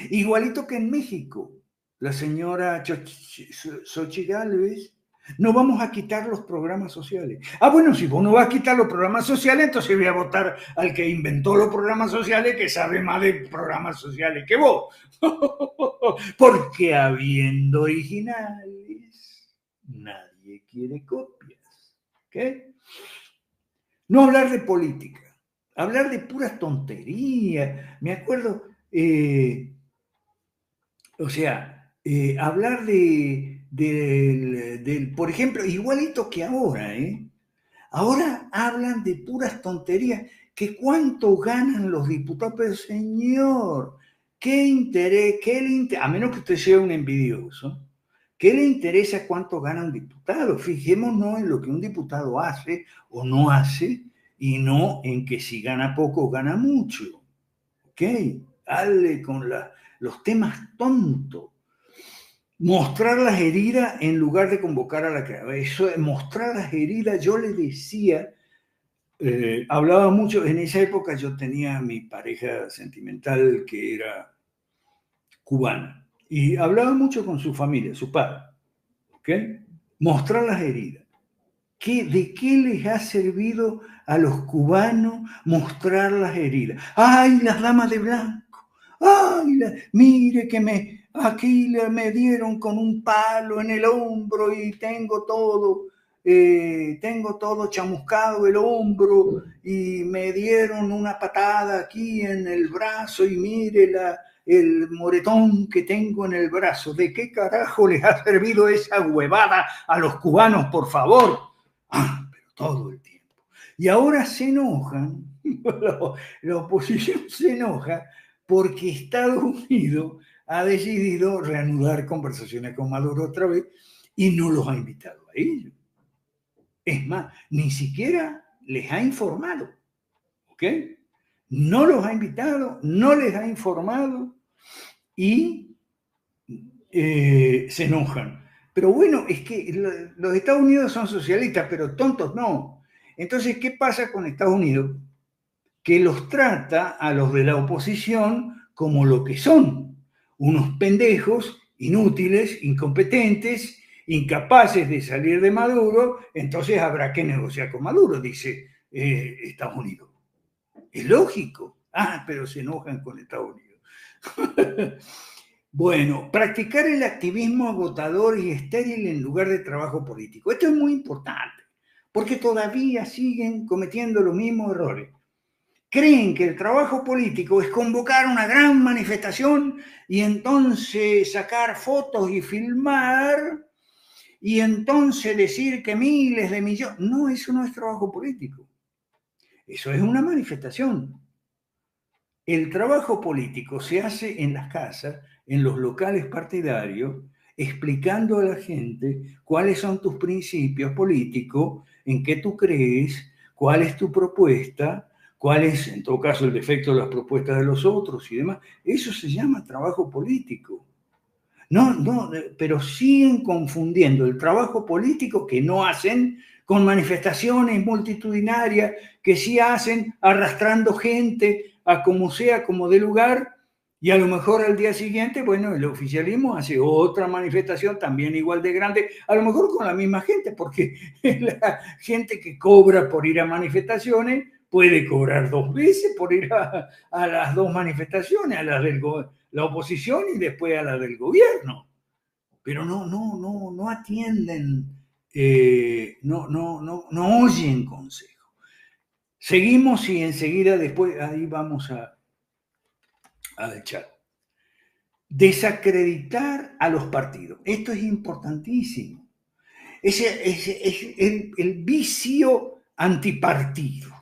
Igualito que en México, la señora Xochitl Gálvez, no vamos a quitar los programas sociales. Bueno, si vos no vas a quitar los programas sociales, entonces voy a votar al que inventó los programas sociales, que sabe más de programas sociales que vos. Porque habiendo originales, nadie quiere copias. ¿Okay? No hablar de política, hablar de puras tonterías. Me acuerdo, o sea, hablar del, por ejemplo, igualito que ahora, ahora hablan de puras tonterías, que cuánto ganan los diputados, pero señor, ¿qué interés, a menos que usted sea un envidioso, qué le interesa cuánto gana un diputado? Fijémonos en lo que un diputado hace o no hace, y no en que si gana poco gana mucho. ¿Ok? Dale con los temas tontos. Mostrar las heridas en lugar de convocar a la creación. Eso de mostrar las heridas, yo le decía, hablaba mucho, en esa época yo tenía a mi pareja sentimental que era cubana y hablaba mucho con su familia, su padre, ¿ok? Mostrar las heridas. ¿De qué les ha servido a los cubanos mostrar las heridas? ¡Ay, las damas de blanco! ¡Ay, mire que aquí me dieron con un palo en el hombro y tengo todo chamuscado el hombro y me dieron una patada aquí en el brazo y mire el moretón que tengo en el brazo? ¿De qué carajo les ha servido esa huevada a los cubanos, por favor? Pero todo el tiempo. Y ahora se enojan, la oposición se enoja porque Estados Unidos ha decidido reanudar conversaciones con Maduro otra vez y no los ha invitado a ellos. Es más, ni siquiera les ha informado, ¿ok? No los ha invitado, no les ha informado y se enojan. Pero bueno, es que los Estados Unidos son socialistas, pero tontos no. Entonces, ¿qué pasa con Estados Unidos? Que los trata a los de la oposición como lo que son, unos pendejos, inútiles, incompetentes, incapaces de salir de Maduro, entonces habrá que negociar con Maduro, dice Estados Unidos. Es lógico. Pero se enojan con Estados Unidos. Bueno, practicar el activismo agotador y estéril en lugar de trabajo político. Esto es muy importante, porque todavía siguen cometiendo los mismos errores. Creen que el trabajo político es convocar una gran manifestación y entonces sacar fotos y filmar y entonces decir que miles de millones... No, eso no es trabajo político. Eso es una manifestación. El trabajo político se hace en las casas, en los locales partidarios, explicando a la gente cuáles son tus principios políticos, en qué tú crees, cuál es tu propuesta, cuál es, en todo caso, el defecto de las propuestas de los otros y demás. Eso se llama trabajo político. No, pero siguen confundiendo el trabajo político que no hacen con manifestaciones multitudinarias que sí hacen arrastrando gente a como sea, como de lugar, y a lo mejor al día siguiente, bueno, el oficialismo hace otra manifestación también igual de grande, a lo mejor con la misma gente, porque la gente que cobra por ir a manifestaciones puede cobrar 2 veces por ir a las 2 manifestaciones, a las la oposición y después a la del gobierno. Pero no atienden, no oyen consejo. Seguimos y enseguida después, ahí vamos al chat. Desacreditar a los partidos. Esto es importantísimo. Es el vicio antipartido.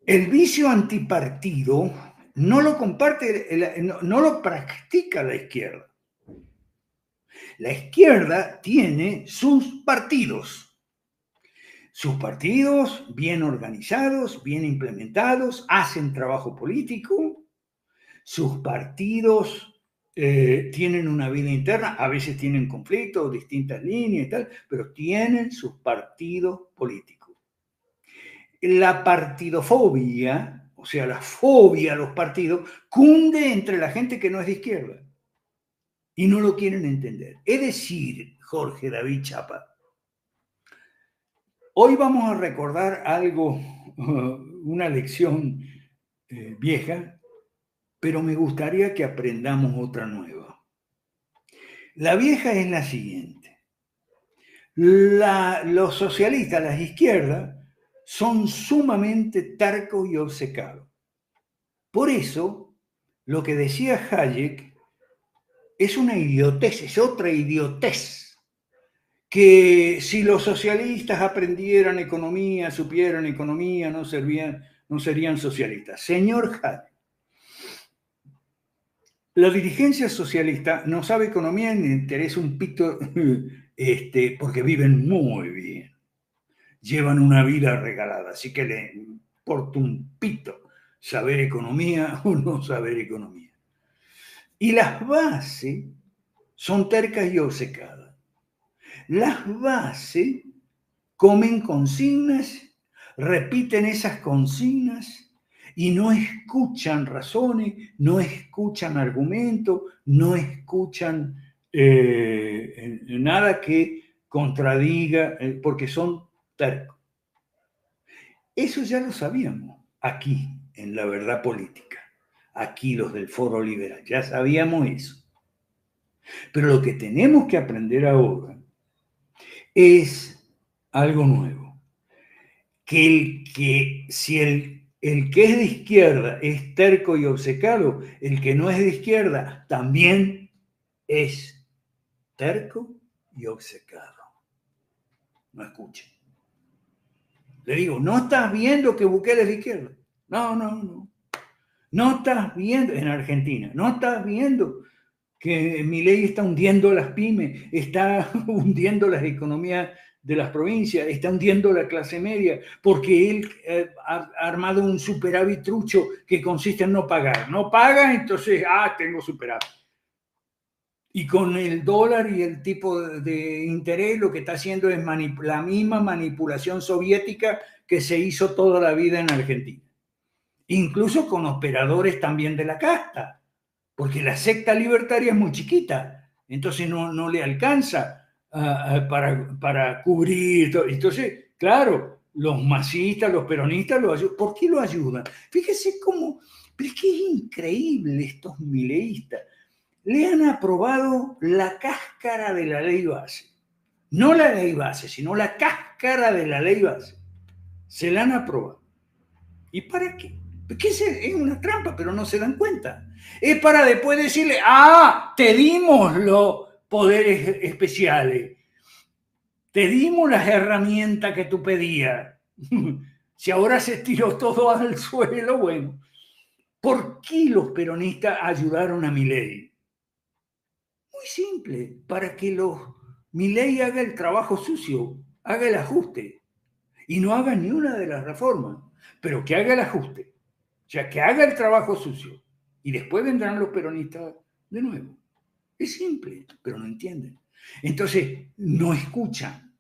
El vicio antipartido no lo comparte, no lo practica la izquierda. La izquierda tiene sus partidos bien organizados, bien implementados, hacen trabajo político, sus partidos tienen una vida interna, a veces tienen conflictos, distintas líneas y tal, pero tienen sus partidos políticos. La partidofobia, o sea, la fobia a los partidos, cunde entre la gente que no es de izquierda y no lo quieren entender. Es decir, Jorge David Chapa, hoy vamos a recordar algo, una lección vieja, pero me gustaría que aprendamos otra nueva. La vieja es la siguiente. Los socialistas, las izquierdas, son sumamente tercos y obcecados. Por eso, lo que decía Hayek es una idiotez, es otra idiotez. Que si los socialistas aprendieran economía, supieran economía, no serían socialistas. Señor Hayek, la dirigencia socialista no sabe economía ni interesa un pito, porque viven muy bien. Llevan una vida regalada, así que le importa un pito saber economía o no saber economía. Y las bases son tercas y obcecadas. Las bases comen consignas, repiten esas consignas y no escuchan razones, no escuchan argumentos, no escuchan nada que contradiga, porque son tercos. Eso ya lo sabíamos aquí, en La Verdad Política. Aquí los del Foro Liberal, ya sabíamos eso. Pero lo que tenemos que aprender ahora es algo nuevo. Si el que es de izquierda es terco y obcecado, el que no es de izquierda también es terco y obcecado. No escuchen. Le digo, ¿no estás viendo que Bukele es de izquierda? No. No estás viendo, en Argentina, no estás viendo que Milei está hundiendo las pymes, está hundiendo las economías de las provincias, está hundiendo la clase media, porque él ha armado un superávit trucho que consiste en no pagar. No paga, entonces, tengo superávit. Y con el dólar y el tipo de interés, lo que está haciendo es la misma manipulación soviética que se hizo toda la vida en Argentina. Incluso con operadores también de la casta, porque la secta libertaria es muy chiquita, entonces no le alcanza para cubrir. Entonces, claro, los masistas, los peronistas lo ayudan. ¿Por qué lo ayudan? Fíjese cómo, pero es que es increíble estos mileístas. Le han aprobado la cáscara de la ley base. No la ley base, sino la cáscara de la ley base. Se la han aprobado. ¿Y para qué? Porque es una trampa, pero no se dan cuenta. Es para después decirle, te dimos los poderes especiales, te dimos las herramientas que tú pedías. Si ahora se tiró todo al suelo, bueno. ¿Por qué los peronistas ayudaron a Milei? Muy simple, para que Milei haga el trabajo sucio, haga el ajuste, y no haga ni una de las reformas, pero que haga el ajuste. O sea, que haga el trabajo sucio. Y después vendrán los peronistas de nuevo. Es simple, pero no entienden. Entonces, no escuchan.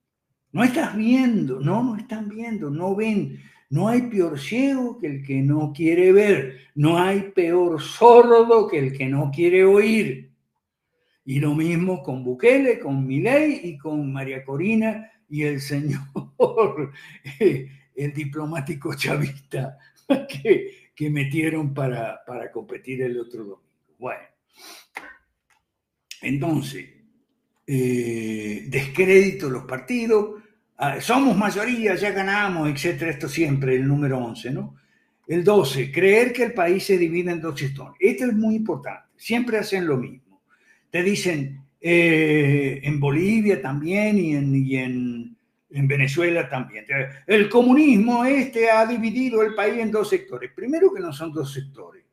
No estás viendo, no están viendo, no ven. No hay peor ciego que el que no quiere ver. No hay peor sordo que el que no quiere oír. Y lo mismo con Bukele, con Milei y con María Corina y el señor, el diplomático chavista que metieron para competir el otro domingo. Bueno, entonces, descrédito los partidos, somos mayoría, ya ganamos, etcétera, esto siempre, el número 11, ¿no? El 12, creer que el país se divide en dos sectores. Esto es muy importante, siempre hacen lo mismo. Te dicen, en Bolivia también y en Venezuela también. El comunismo ha dividido el país en dos sectores. Primero que no son dos sectores,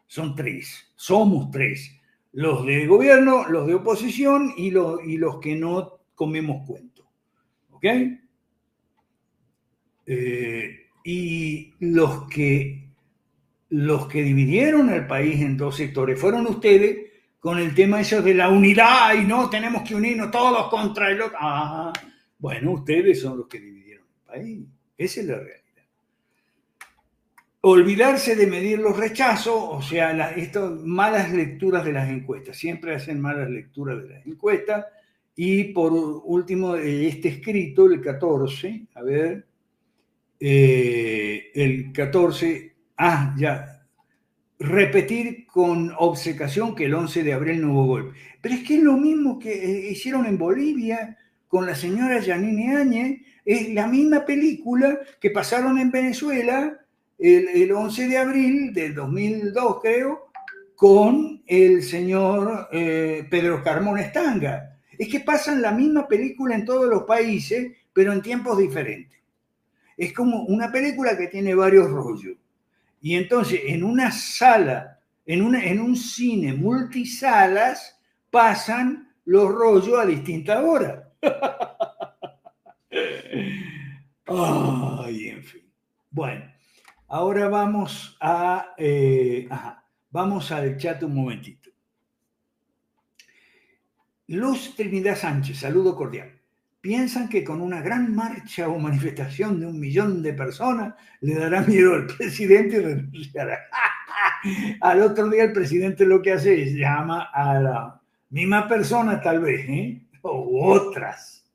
son tres, somos tres. Los de gobierno, los de oposición y los que no comemos cuento. ¿Ok? Y los que dividieron el país en dos sectores fueron ustedes con el tema eso de la unidad y no tenemos que unirnos todos contra el otro. Bueno, ustedes son los que dividieron el país. Esa es la realidad. Olvidarse de medir los rechazos, o sea, estas malas lecturas de las encuestas. Siempre hacen malas lecturas de las encuestas. Y por último, este escrito, el 14, a ver, el 14, ya, repetir con obcecación que el 11 de abril no hubo golpe. Pero es que es lo mismo que hicieron en Bolivia con la señora Yanine Áñez, es la misma película que pasaron en Venezuela el 11 de abril del 2002, creo, con el señor Pedro Carmona Estanga. Es que pasan la misma película en todos los países, pero en tiempos diferentes. Es como una película que tiene varios rollos. Y entonces en una sala, en un cine multisalas, pasan los rollos a distintas horas. Ay, en fin. Bueno, ahora vamos vamos al chat un momentito. Luz Trinidad Sánchez, saludo cordial. Piensan que con una gran marcha o manifestación de 1 millón de personas le dará miedo al presidente y renunciará. Al otro día el presidente lo que hace es llama a la misma persona tal vez, o otras.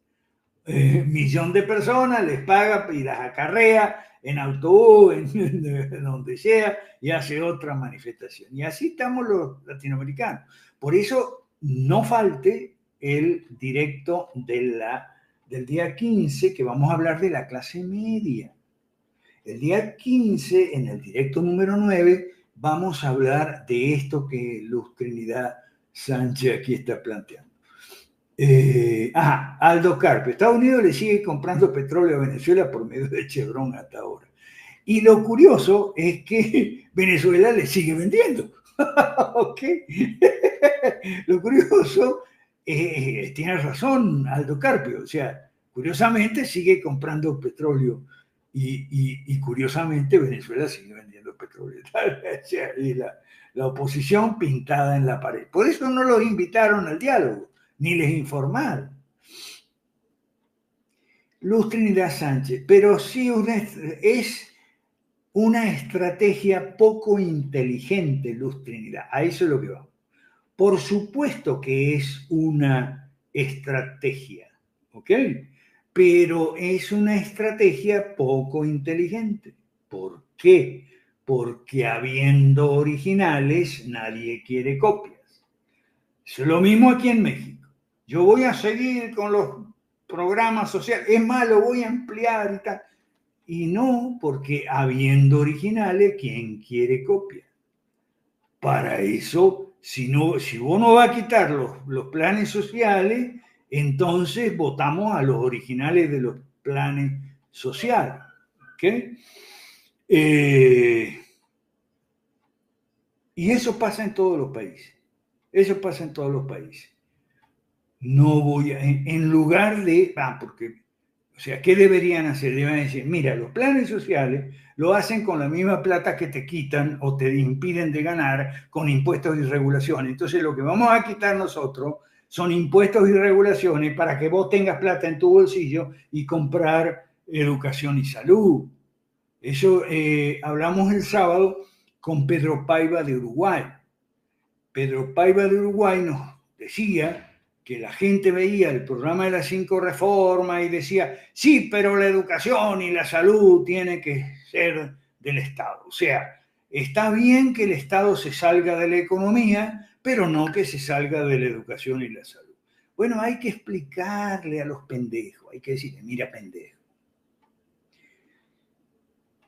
1 millón de personas, les paga y las acarrea en autobús, en donde sea, y hace otra manifestación. Y así estamos los latinoamericanos. Por eso no falte el directo del día 15, que vamos a hablar de la clase media. El día 15, en el directo número 9, vamos a hablar de esto que Luz Trinidad Sánchez aquí está planteando. Aldo Carpe. Estados Unidos le sigue comprando petróleo a Venezuela por medio de Chevron hasta ahora. Y lo curioso es que Venezuela le sigue vendiendo. ¿Ok? Lo curioso, tiene razón Aldo Carpio, o sea, curiosamente sigue comprando petróleo y curiosamente Venezuela sigue vendiendo petróleo. O sea, y la oposición pintada en la pared. Por eso no los invitaron al diálogo, ni les informaron. Luz Trinidad Sánchez, pero sí es una estrategia poco inteligente, Luz Trinidad. A eso es lo que vamos. Por supuesto que es una estrategia, ¿ok? Pero es una estrategia poco inteligente. ¿Por qué? Porque habiendo originales, nadie quiere copias. Es lo mismo aquí en México. Yo voy a seguir con los programas sociales. Es más, lo voy a ampliar y tal. Y no, porque habiendo originales, ¿quién quiere copias? Para eso, si vos no vas a quitar los planes sociales, entonces votamos a los originales de los planes sociales. ¿Okay? Y eso pasa en todos los países. Eso pasa en todos los países. No voy a, en lugar de, porque, o sea, ¿qué deberían hacer? Deberían decir, mira, los planes sociales lo hacen con la misma plata que te quitan o te impiden de ganar con impuestos y regulaciones. Entonces, lo que vamos a quitar nosotros son impuestos y regulaciones para que vos tengas plata en tu bolsillo y comprar educación y salud. Eso hablamos el sábado con Pedro Paiva de Uruguay. Pedro Paiva de Uruguay nos decía que la gente veía el programa de las 5 reformas y decía, sí, pero la educación y la salud tiene que ser del Estado. O sea, está bien que el Estado se salga de la economía, pero no que se salga de la educación y la salud. Bueno, hay que explicarle a los pendejos, hay que decirle, mira pendejo,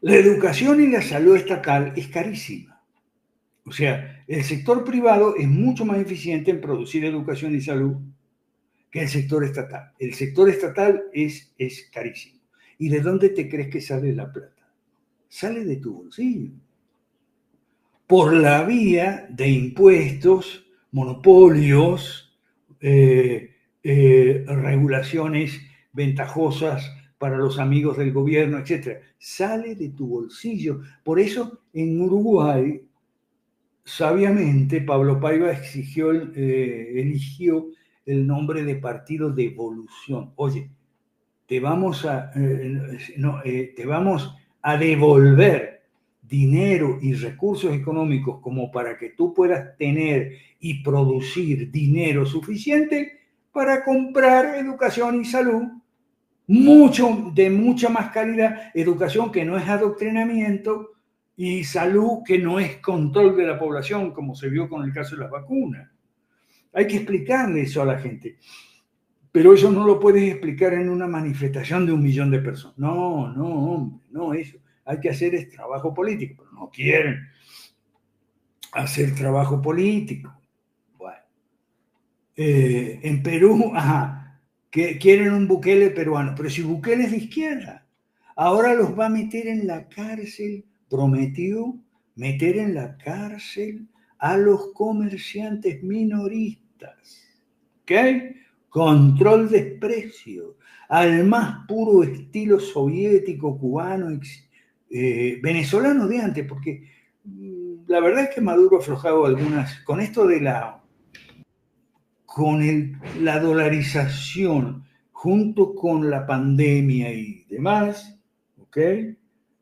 la educación y la salud estatal es carísima. O sea, el sector privado es mucho más eficiente en producir educación y salud que el sector estatal. El sector estatal es carísimo. ¿Y de dónde te crees que sale la plata? Sale de tu bolsillo. Por la vía de impuestos, monopolios, regulaciones ventajosas para los amigos del gobierno, etc. Sale de tu bolsillo. Por eso en Uruguay, sabiamente, Pablo Paiva eligió el nombre de Partido de Evolución. Oye, te vamos a devolver dinero y recursos económicos como para que tú puedas tener y producir dinero suficiente para comprar educación y salud, de mucha más calidad, educación que no es adoctrinamiento, y salud que no es control de la población, como se vio con el caso de las vacunas. Hay que explicarle eso a la gente. Pero eso no lo puedes explicar en una manifestación de 1 millón de personas. No, hombre, no, eso. Hay que hacer es trabajo político, pero no quieren hacer trabajo político. Bueno. En Perú, que quieren un Bukele peruano, pero si Bukele es de izquierda, ahora los va a meter en la cárcel. Prometió meter en la cárcel a los comerciantes minoristas. ¿Ok? Control de precios, al más puro estilo soviético, cubano, venezolano de antes, porque la verdad es que Maduro ha aflojado algunas, con esto de con la dolarización, junto con la pandemia y demás, ¿ok?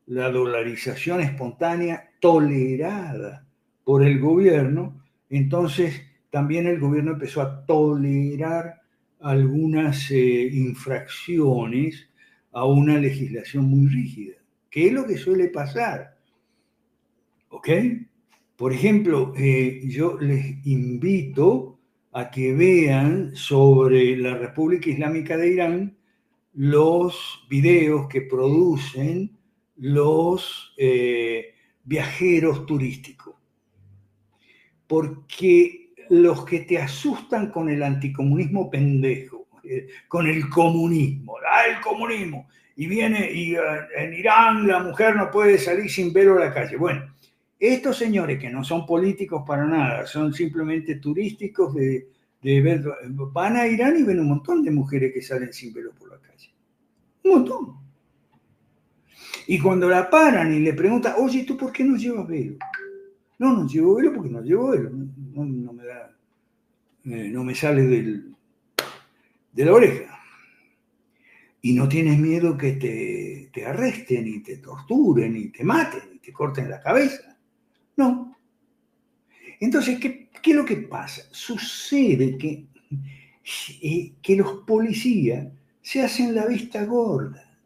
La dolarización espontánea tolerada por el gobierno, entonces también el gobierno empezó a tolerar algunas infracciones a una legislación muy rígida, que es lo que suele pasar, ¿ok? Por ejemplo, yo les invito a que vean sobre la República Islámica de Irán los videos que producen los viajeros turísticos. Porque los que te asustan con el anticomunismo pendejo, con el comunismo, el comunismo, y viene, y en Irán la mujer no puede salir sin velo a la calle. Bueno, estos señores que no son políticos para nada, son simplemente turísticos van a Irán y ven un montón de mujeres que salen sin velo por la calle. Un montón. Y cuando la paran y le preguntan, oye, ¿tú por qué no llevas velo? No llevo velo porque no llevo velo. No me da, no me sale de la oreja. Y no tienes miedo que te arresten, y te torturen, y te maten, y te corten la cabeza. No. Entonces, ¿qué es lo que pasa? Sucede que los policías se hacen la vista gorda.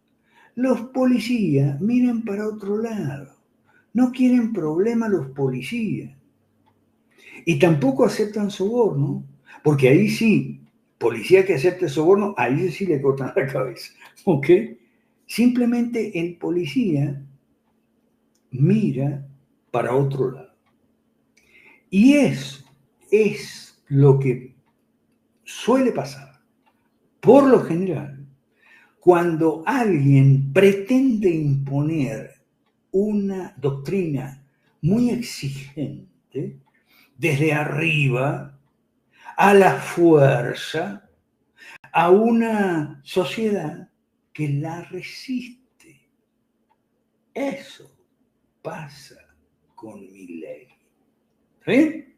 Los policías miran para otro lado. No quieren problema los policías. Y tampoco aceptan soborno, porque ahí sí, policía que acepte soborno, ahí sí le cortan la cabeza. ¿Ok? Simplemente el policía mira para otro lado. Y eso es lo que suele pasar, por lo general, cuando alguien pretende imponer una doctrina muy exigente desde arriba, a la fuerza, a una sociedad que la resiste. Eso pasa con Milei. ¿Está bien?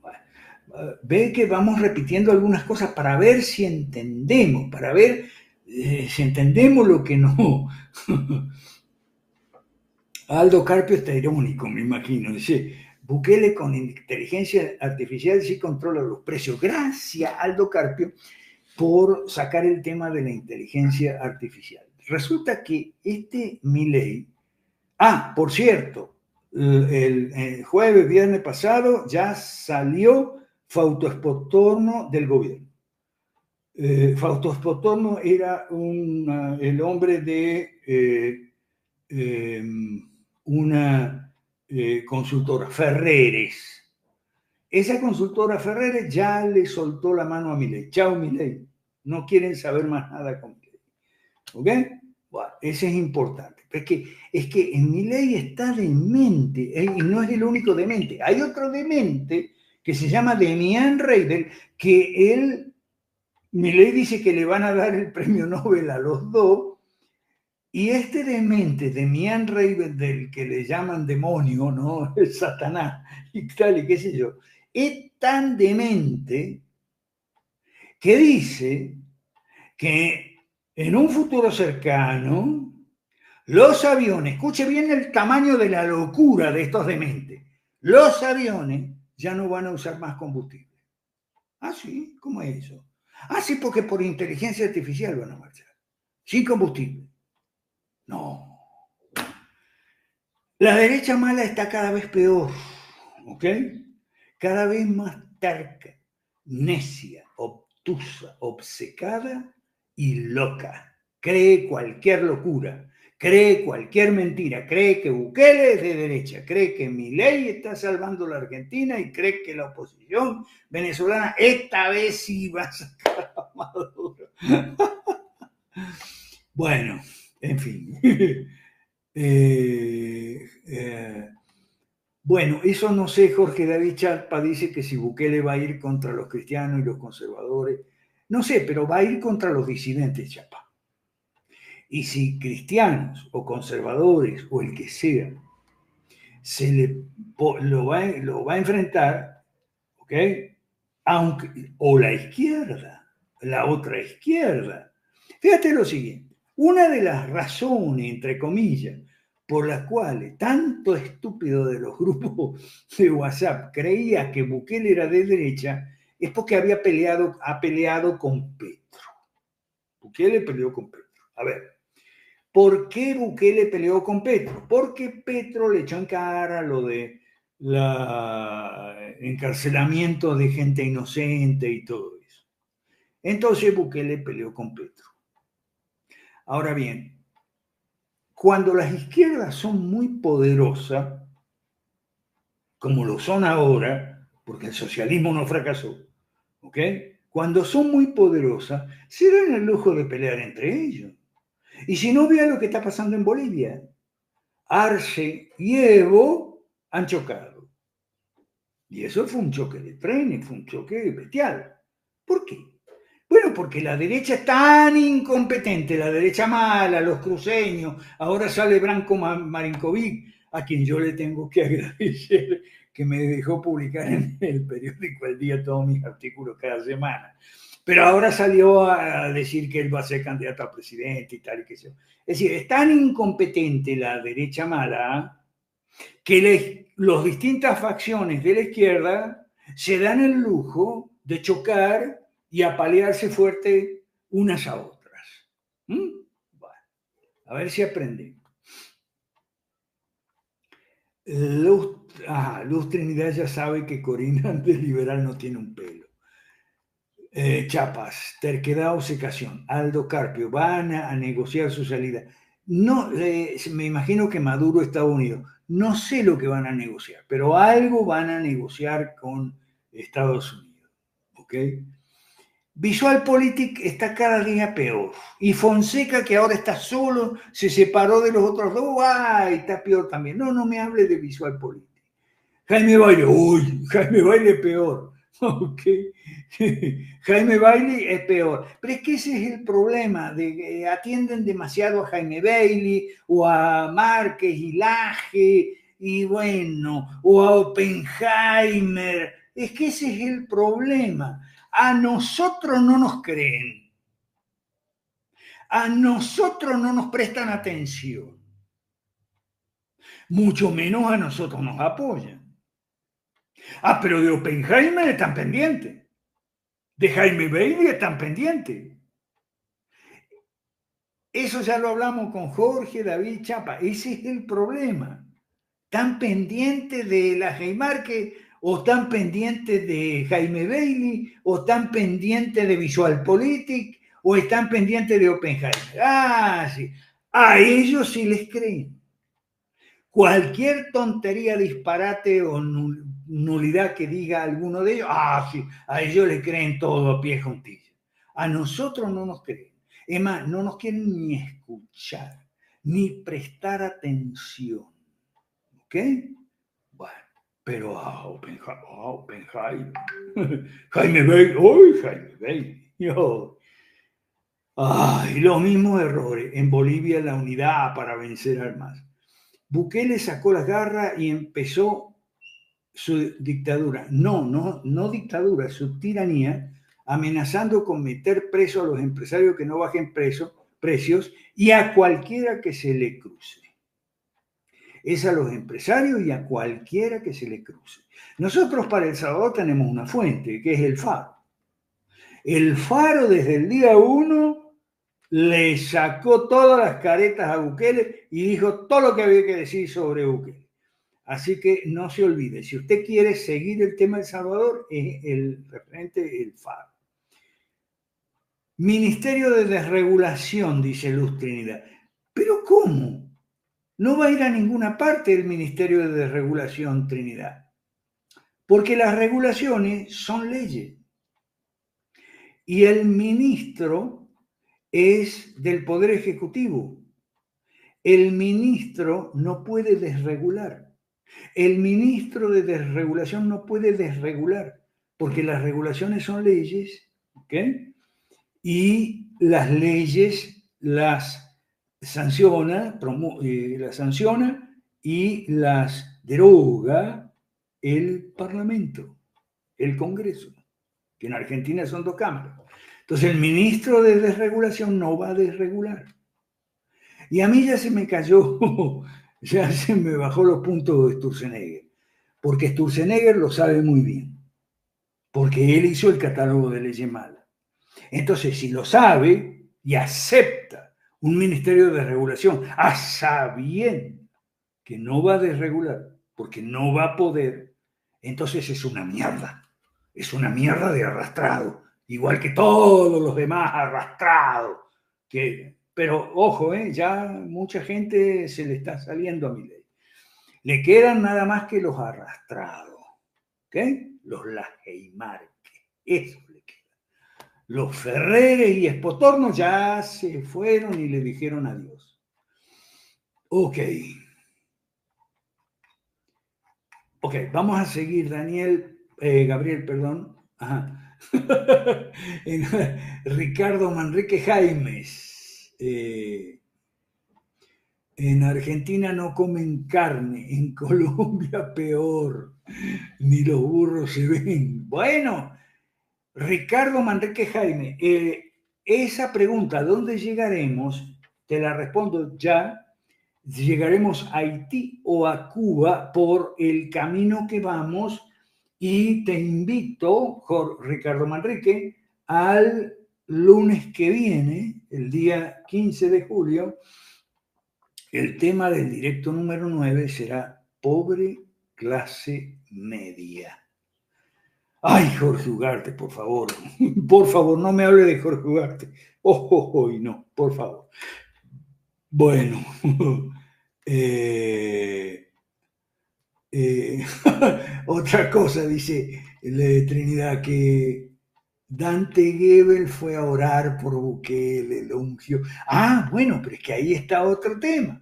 Bueno, ve que vamos repitiendo algunas cosas para ver si entendemos, para ver si entendemos lo que no. Aldo Carpio está irónico, me imagino. Dice, Bukele con inteligencia artificial sí controla los precios. Gracias, Aldo Carpio, por sacar el tema de la inteligencia artificial. Resulta que este Milei, por cierto, el jueves, viernes pasado, ya salió Fausto Espotorno del gobierno. Fausto Espotorno era el hombre de una consultora, Ferreres. Esa consultora Ferreres ya le soltó la mano a Milei. Chao, Milei. No quieren saber más nada con Milei. ¿Ok? Bueno, ese es importante. Es que en Milei está demente, y no es el único demente. Hay otro demente que se llama Demian Reidel, que Milei dice que le van a dar el premio Nobel a los dos, y este demente, Demian Reidel, del que le llaman demonio, ¿no? El Satanás, y tal, y qué sé yo, es tan demente que dice que en un futuro cercano, los aviones, escuche bien el tamaño de la locura de estos dementes, los aviones ya no van a usar más combustible. Ah, sí, ¿cómo es eso? Ah, sí, porque por inteligencia artificial van a marchar, sin combustible. No. La derecha mala está cada vez peor, ¿ok? Cada vez más terca, necia, obtusa, obcecada y loca. Cree cualquier locura, cree cualquier mentira, cree que Bukele es de derecha, cree que Milei está salvando la Argentina y cree que la oposición venezolana esta vez sí va a sacar a Maduro. Bueno, en fin. Bueno, eso no sé, Jorge David Chalpa dice que si Bukele va a ir contra los cristianos y los conservadores, no sé, pero va a ir contra los disidentes, Chalpa. Y si cristianos o conservadores o el que sea lo va a enfrentar, ¿ok? o la izquierda, la otra izquierda. Fíjate lo siguiente, una de las razones, entre comillas, por las cuales tanto estúpido de los grupos de WhatsApp creía que Bukele era de derecha, es porque ha peleado con Petro. Bukele peleó con Petro. A ver, ¿por qué Bukele peleó con Petro? Porque Petro le echó en cara lo de encarcelamiento de gente inocente y todo eso. Entonces Bukele peleó con Petro. Ahora bien, cuando las izquierdas son muy poderosas, como lo son ahora, porque el socialismo no fracasó, ¿ok? Cuando son muy poderosas, se dan el lujo de pelear entre ellos. Y si no, vean lo que está pasando en Bolivia. Arce y Evo han chocado. Y eso fue un choque de trenes, fue un choque bestial. ¿Por qué? Bueno, porque la derecha es tan incompetente, la derecha mala, los cruceños, ahora sale Branko Marinkovic, a quien yo le tengo que agradecer que me dejó publicar en el periódico El Día todos mis artículos cada semana. Pero ahora salió a decir que él va a ser candidato a presidente y tal y que sea. Es decir, es tan incompetente la derecha mala que las distintas facciones de la izquierda se dan el lujo de chocar y apalearse fuerte unas a otras. Bueno, a ver si aprenden. Luz Trinidad ya sabe que Corina de liberal no tiene un pelo. Chapas, terquedad, obcecación. Aldo Carpio, van a negociar su salida. No, me imagino que Maduro, Estados Unidos. No sé lo que van a negociar, pero algo van a negociar con Estados Unidos. ¿Ok? VisualPolitik está cada día peor. Y Fonseca, que ahora está solo, se separó de los otros dos, ¡ay! Está peor también. No me hable de VisualPolitik. Jaime Bailey, uy, Jaime Bailey es peor. Ok. Jaime Bailey es peor. Pero es que ese es el problema, de que atienden demasiado a Jaime Bailey o a Márquez y Laje y bueno, o a Oppenheimer. Es que ese es el problema. A nosotros no nos creen. A nosotros no nos prestan atención. Mucho menos a nosotros nos apoyan. Pero de Oppenheimer están pendientes. De Jaime Bailey están pendientes. Eso ya lo hablamos con Jorge David Chapa. Ese es el problema. ¿Están pendientes de la Márquez o están pendientes de Jaime Bailey o están pendientes de VisualPolitik o están pendientes de Oppenheimer? Sí. A ellos sí les creen. Cualquier tontería, disparate o nulidad que diga alguno de ellos, sí, a ellos le creen todo a pie juntillas. A nosotros no nos creen. Es más, no nos quieren ni escuchar, ni prestar atención. ¿Ok? Bueno, pero Oppenheimer, Jaime Bailey, Jaime Bailey, los mismos errores. En Bolivia la unidad para vencer al MAS. Bukele sacó las garras y empezó su dictadura. No dictadura, su tiranía, amenazando con meter preso a los empresarios que no bajen precios y a cualquiera que se le cruce. Es a los empresarios y a cualquiera que se le cruce. Nosotros para El Salvador tenemos una fuente, que es el Faro. El Faro desde el día 1 le sacó todas las caretas a Bukele y dijo todo lo que había que decir sobre Bukele. Así que no se olvide, si usted quiere seguir el tema de El Salvador, es el referente El Faro. Ministerio de Desregulación, dice Luz Trinidad. ¿Pero cómo? No va a ir a ninguna parte el Ministerio de Desregulación, Trinidad. Porque las regulaciones son leyes. Y el ministro es del Poder Ejecutivo. El ministro no puede desregular. El ministro de Desregulación no puede desregular, porque las regulaciones son leyes, ¿ok? Y las leyes las sanciona y las deroga el Parlamento, el Congreso. que en Argentina son 2 cámaras. Entonces el ministro de desregulación no va a desregular. Y a mí ya se me cayó, ya se me bajó los puntos de Sturzenegger, porque Sturzenegger lo sabe muy bien, porque él hizo el catálogo de leyes malas. Entonces, si lo sabe y acepta un ministerio de regulación a sabiendo que no va a desregular, porque no va a poder, entonces es una mierda de arrastrado, igual que todos los demás arrastrados. Pero ojo, ya mucha gente se le está saliendo a Milei. Le quedan nada más que los arrastrados, ¿ok? Los Lajeimar, eso le queda. Los Ferreres y Espotorno ya se fueron y le dijeron adiós. Ok, vamos a seguir, Gabriel, perdón. Ajá. Ricardo Manrique Jaimes. En Argentina no comen carne, en Colombia peor, ni los burros se ven. Bueno, Ricardo Manrique Jaime, esa pregunta, ¿dónde llegaremos? Te la respondo ya. Llegaremos a Haití o a Cuba por el camino que vamos y te invito, Ricardo Manrique, al lunes que viene, el día 15 de julio, el tema del directo número 9 será pobre clase media. Ay, Jorge Ugarte, por favor, no me hable de Jorge Ugarte. No, por favor. Bueno, otra cosa, dice Trinidad, que Dante Gebel fue a orar por Bukele, lo ungió. Ah, bueno, pero es que ahí está otro tema.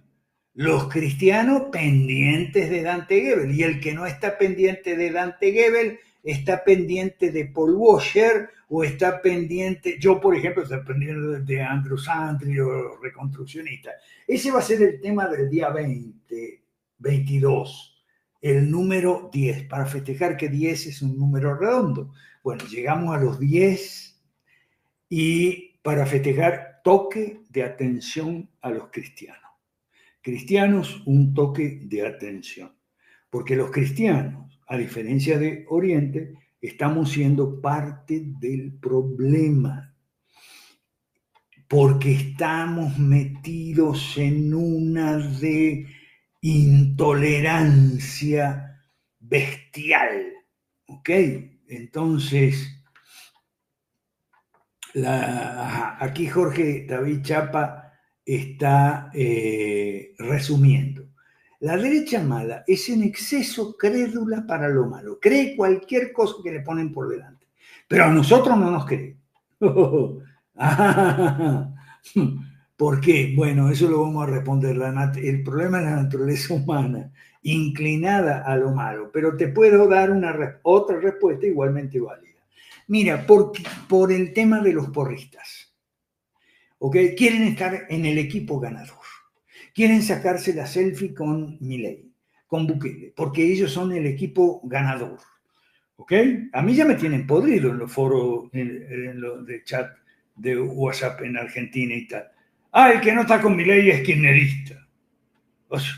Los cristianos pendientes de Dante Gebel, y el que no está pendiente de Dante Gebel está pendiente de Paul Washer, o está pendiente, yo por ejemplo estoy pendiente de Andrew Santry o reconstruccionista. Ese va a ser el tema del día 22, el número 10, para festejar que 10 es un número redondo. Bueno, llegamos a los 10 y para festejar toque de atención a los cristianos. Cristianos, un toque de atención. Porque los cristianos, a diferencia de Oriente, estamos siendo parte del problema. Porque estamos metidos en una de intolerancia bestial. ¿Ok? Entonces, aquí Jorge David Chapa está resumiendo. La derecha mala es en exceso crédula para lo malo. Cree cualquier cosa que le ponen por delante. Pero a nosotros no nos cree. ¿Por qué? Bueno, eso lo vamos a responder. El problema es la naturaleza humana, inclinada a lo malo. Pero te puedo dar otra respuesta igualmente válida. Mira, por el tema de los porristas. ¿Okay? Quieren estar en el equipo ganador. Quieren sacarse la selfie con Milei, con Bukele, porque ellos son el equipo ganador. ¿Ok? A mí ya me tienen podrido en los foros en los de chat de WhatsApp en Argentina y tal. El que no está con Milei es kirchnerista. O sea,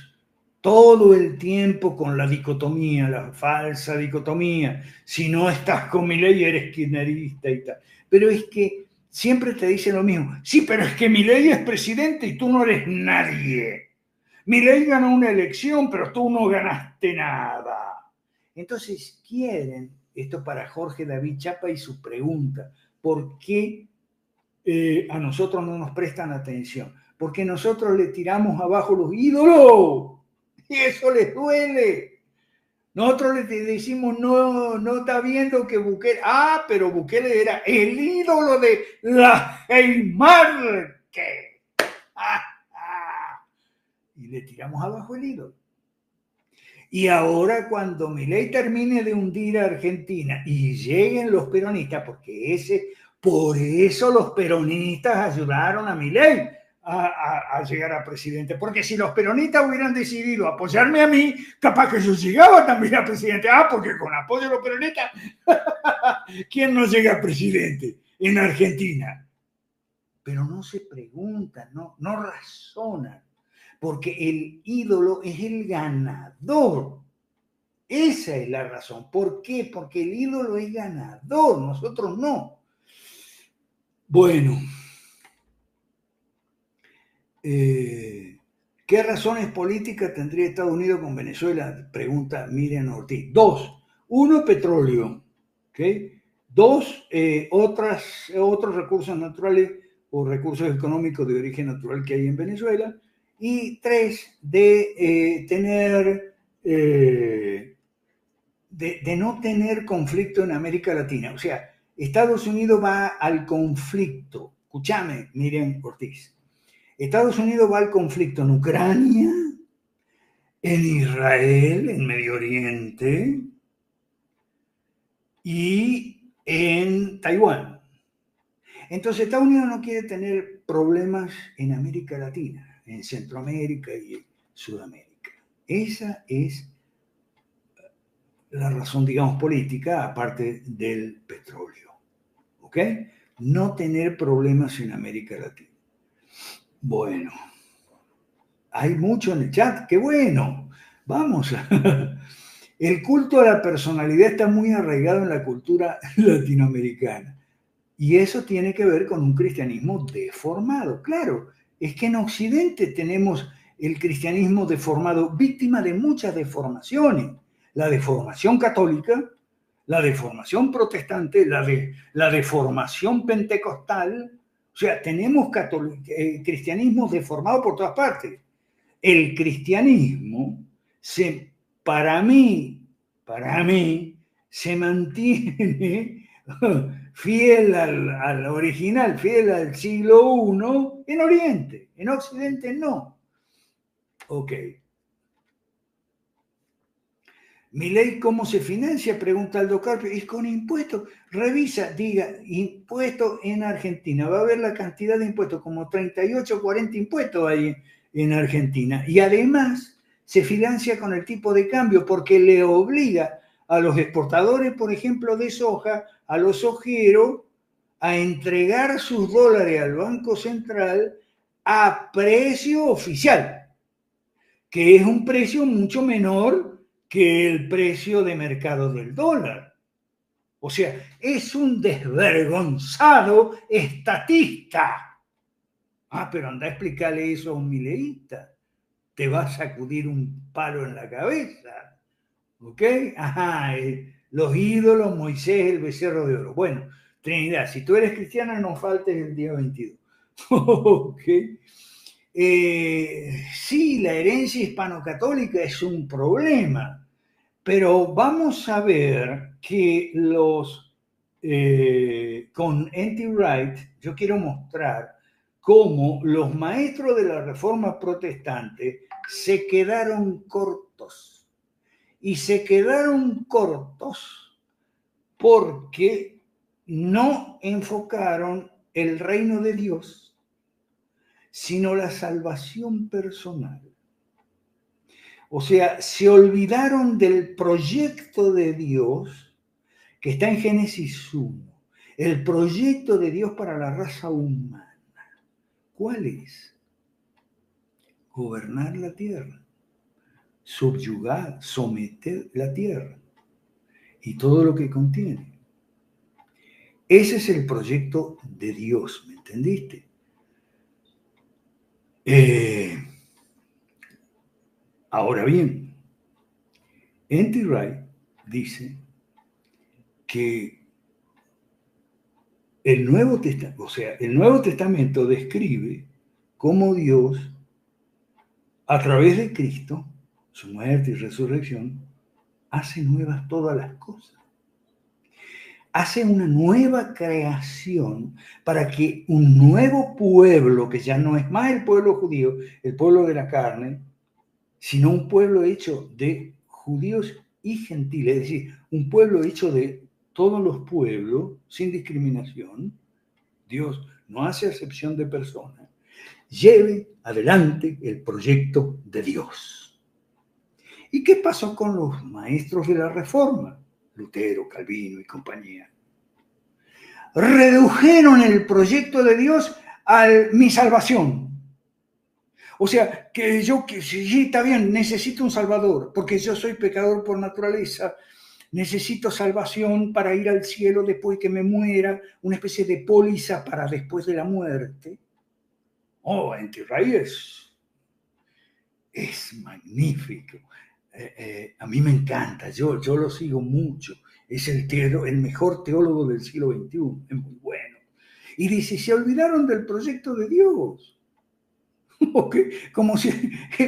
todo el tiempo con la dicotomía, la falsa dicotomía. Si no estás con Milei eres kirchnerista y tal. Pero es que siempre te dicen lo mismo. Sí, pero es que Milei es presidente y tú no eres nadie. Milei ganó una elección, pero tú no ganaste nada. Entonces quieren, esto para Jorge David Chapa y su pregunta, ¿por qué a nosotros no nos prestan atención? Porque nosotros le tiramos abajo los ídolos y eso les duele. Nosotros le decimos, no está viendo que Bukele, pero Bukele era el ídolo de Lajeimar. Y le tiramos abajo el ídolo. Y ahora cuando Milei termine de hundir a Argentina y lleguen los peronistas, porque por eso los peronistas ayudaron a Milei a llegar a presidente, porque si los peronistas hubieran decidido apoyarme a mí, capaz que yo llegaba también a presidente. Porque con apoyo de los peronistas, ¿quién no llega a presidente en Argentina? Pero no se preguntan, no razonan, porque el ídolo es el ganador. Esa es la razón. ¿Por qué? Porque el ídolo es ganador, nosotros no. Bueno, ¿qué razones políticas tendría Estados Unidos con Venezuela? Pregunta Miriam Ortiz. 2. 1, petróleo. ¿Okay? 2, otros recursos naturales o recursos económicos de origen natural que hay en Venezuela. Y 3, de no tener conflicto en América Latina. O sea, Estados Unidos va al conflicto. Escúchame, Miriam Ortiz. Estados Unidos va al conflicto en Ucrania, en Israel, en Medio Oriente y en Taiwán. Entonces, Estados Unidos no quiere tener problemas en América Latina, en Centroamérica y Sudamérica. Esa es la razón, digamos, política, aparte del petróleo. ¿Ok? No tener problemas en América Latina. Bueno, hay mucho en el chat, qué bueno. Vamos. El culto a la personalidad está muy arraigado en la cultura latinoamericana. Y eso tiene que ver con un cristianismo deformado. Claro, es que en Occidente tenemos el cristianismo deformado, víctima de muchas deformaciones. La deformación católica, la deformación protestante, la deformación pentecostal. O sea, tenemos cristianismo deformado por todas partes. El cristianismo, para mí, se mantiene fiel al original, fiel al siglo I en Oriente, en Occidente no. Ok. ¿Milei cómo se financia? Pregunta Aldo Carpio. ¿Es con impuestos? Revisa, diga, impuestos en Argentina. Va a ver la cantidad de impuestos, como 38 o 40 impuestos hay en Argentina. Y además se financia con el tipo de cambio porque le obliga a los exportadores, por ejemplo, de soja, a los sojeros, a entregar sus dólares al Banco Central a precio oficial, que es un precio mucho menor que el precio de mercado del dólar. O sea, es un desvergonzado estatista. Pero anda a explicarle eso a un mileísta. Te va a sacudir un palo en la cabeza. ¿Ok? Los ídolos, Moisés, el becerro de oro. Bueno, Trinidad, si tú eres cristiana, no faltes el día 22. ¿Ok? Sí, la herencia hispano-católica es un problema, pero vamos a ver que con N.T. Wright, yo quiero mostrar cómo los maestros de la Reforma Protestante se quedaron cortos. Y se quedaron cortos porque no enfocaron el reino de Dios, sino la salvación personal. O sea, se olvidaron del proyecto de Dios que está en Génesis 1, el proyecto de Dios para la raza humana. ¿Cuál es? Gobernar la tierra, subyugar, someter la tierra y todo lo que contiene. Ese es el proyecto de Dios, ¿me entendiste? Ahora bien, N.T. Wright dice que el Nuevo Testamento describe cómo Dios, a través de Cristo, su muerte y resurrección, hace nuevas todas las cosas. Hace una nueva creación para que un nuevo pueblo, que ya no es más el pueblo judío, el pueblo de la carne, sino un pueblo hecho de judíos y gentiles, es decir, un pueblo hecho de todos los pueblos, sin discriminación. Dios no hace acepción de personas. Lleve adelante el proyecto de Dios. ¿Y qué pasó con los maestros de la Reforma? Lutero, Calvino y compañía. Redujeron el proyecto de Dios a mi salvación. O sea, que sí, está bien, necesito un salvador, porque yo soy pecador por naturaleza, necesito salvación para ir al cielo después que me muera, una especie de póliza para después de la muerte. Oh, Anti-Ray es magnífico. A mí me encanta, yo lo sigo mucho. Es el mejor teólogo del siglo XXI, es muy bueno. Y dice, se olvidaron del proyecto de Dios. Como si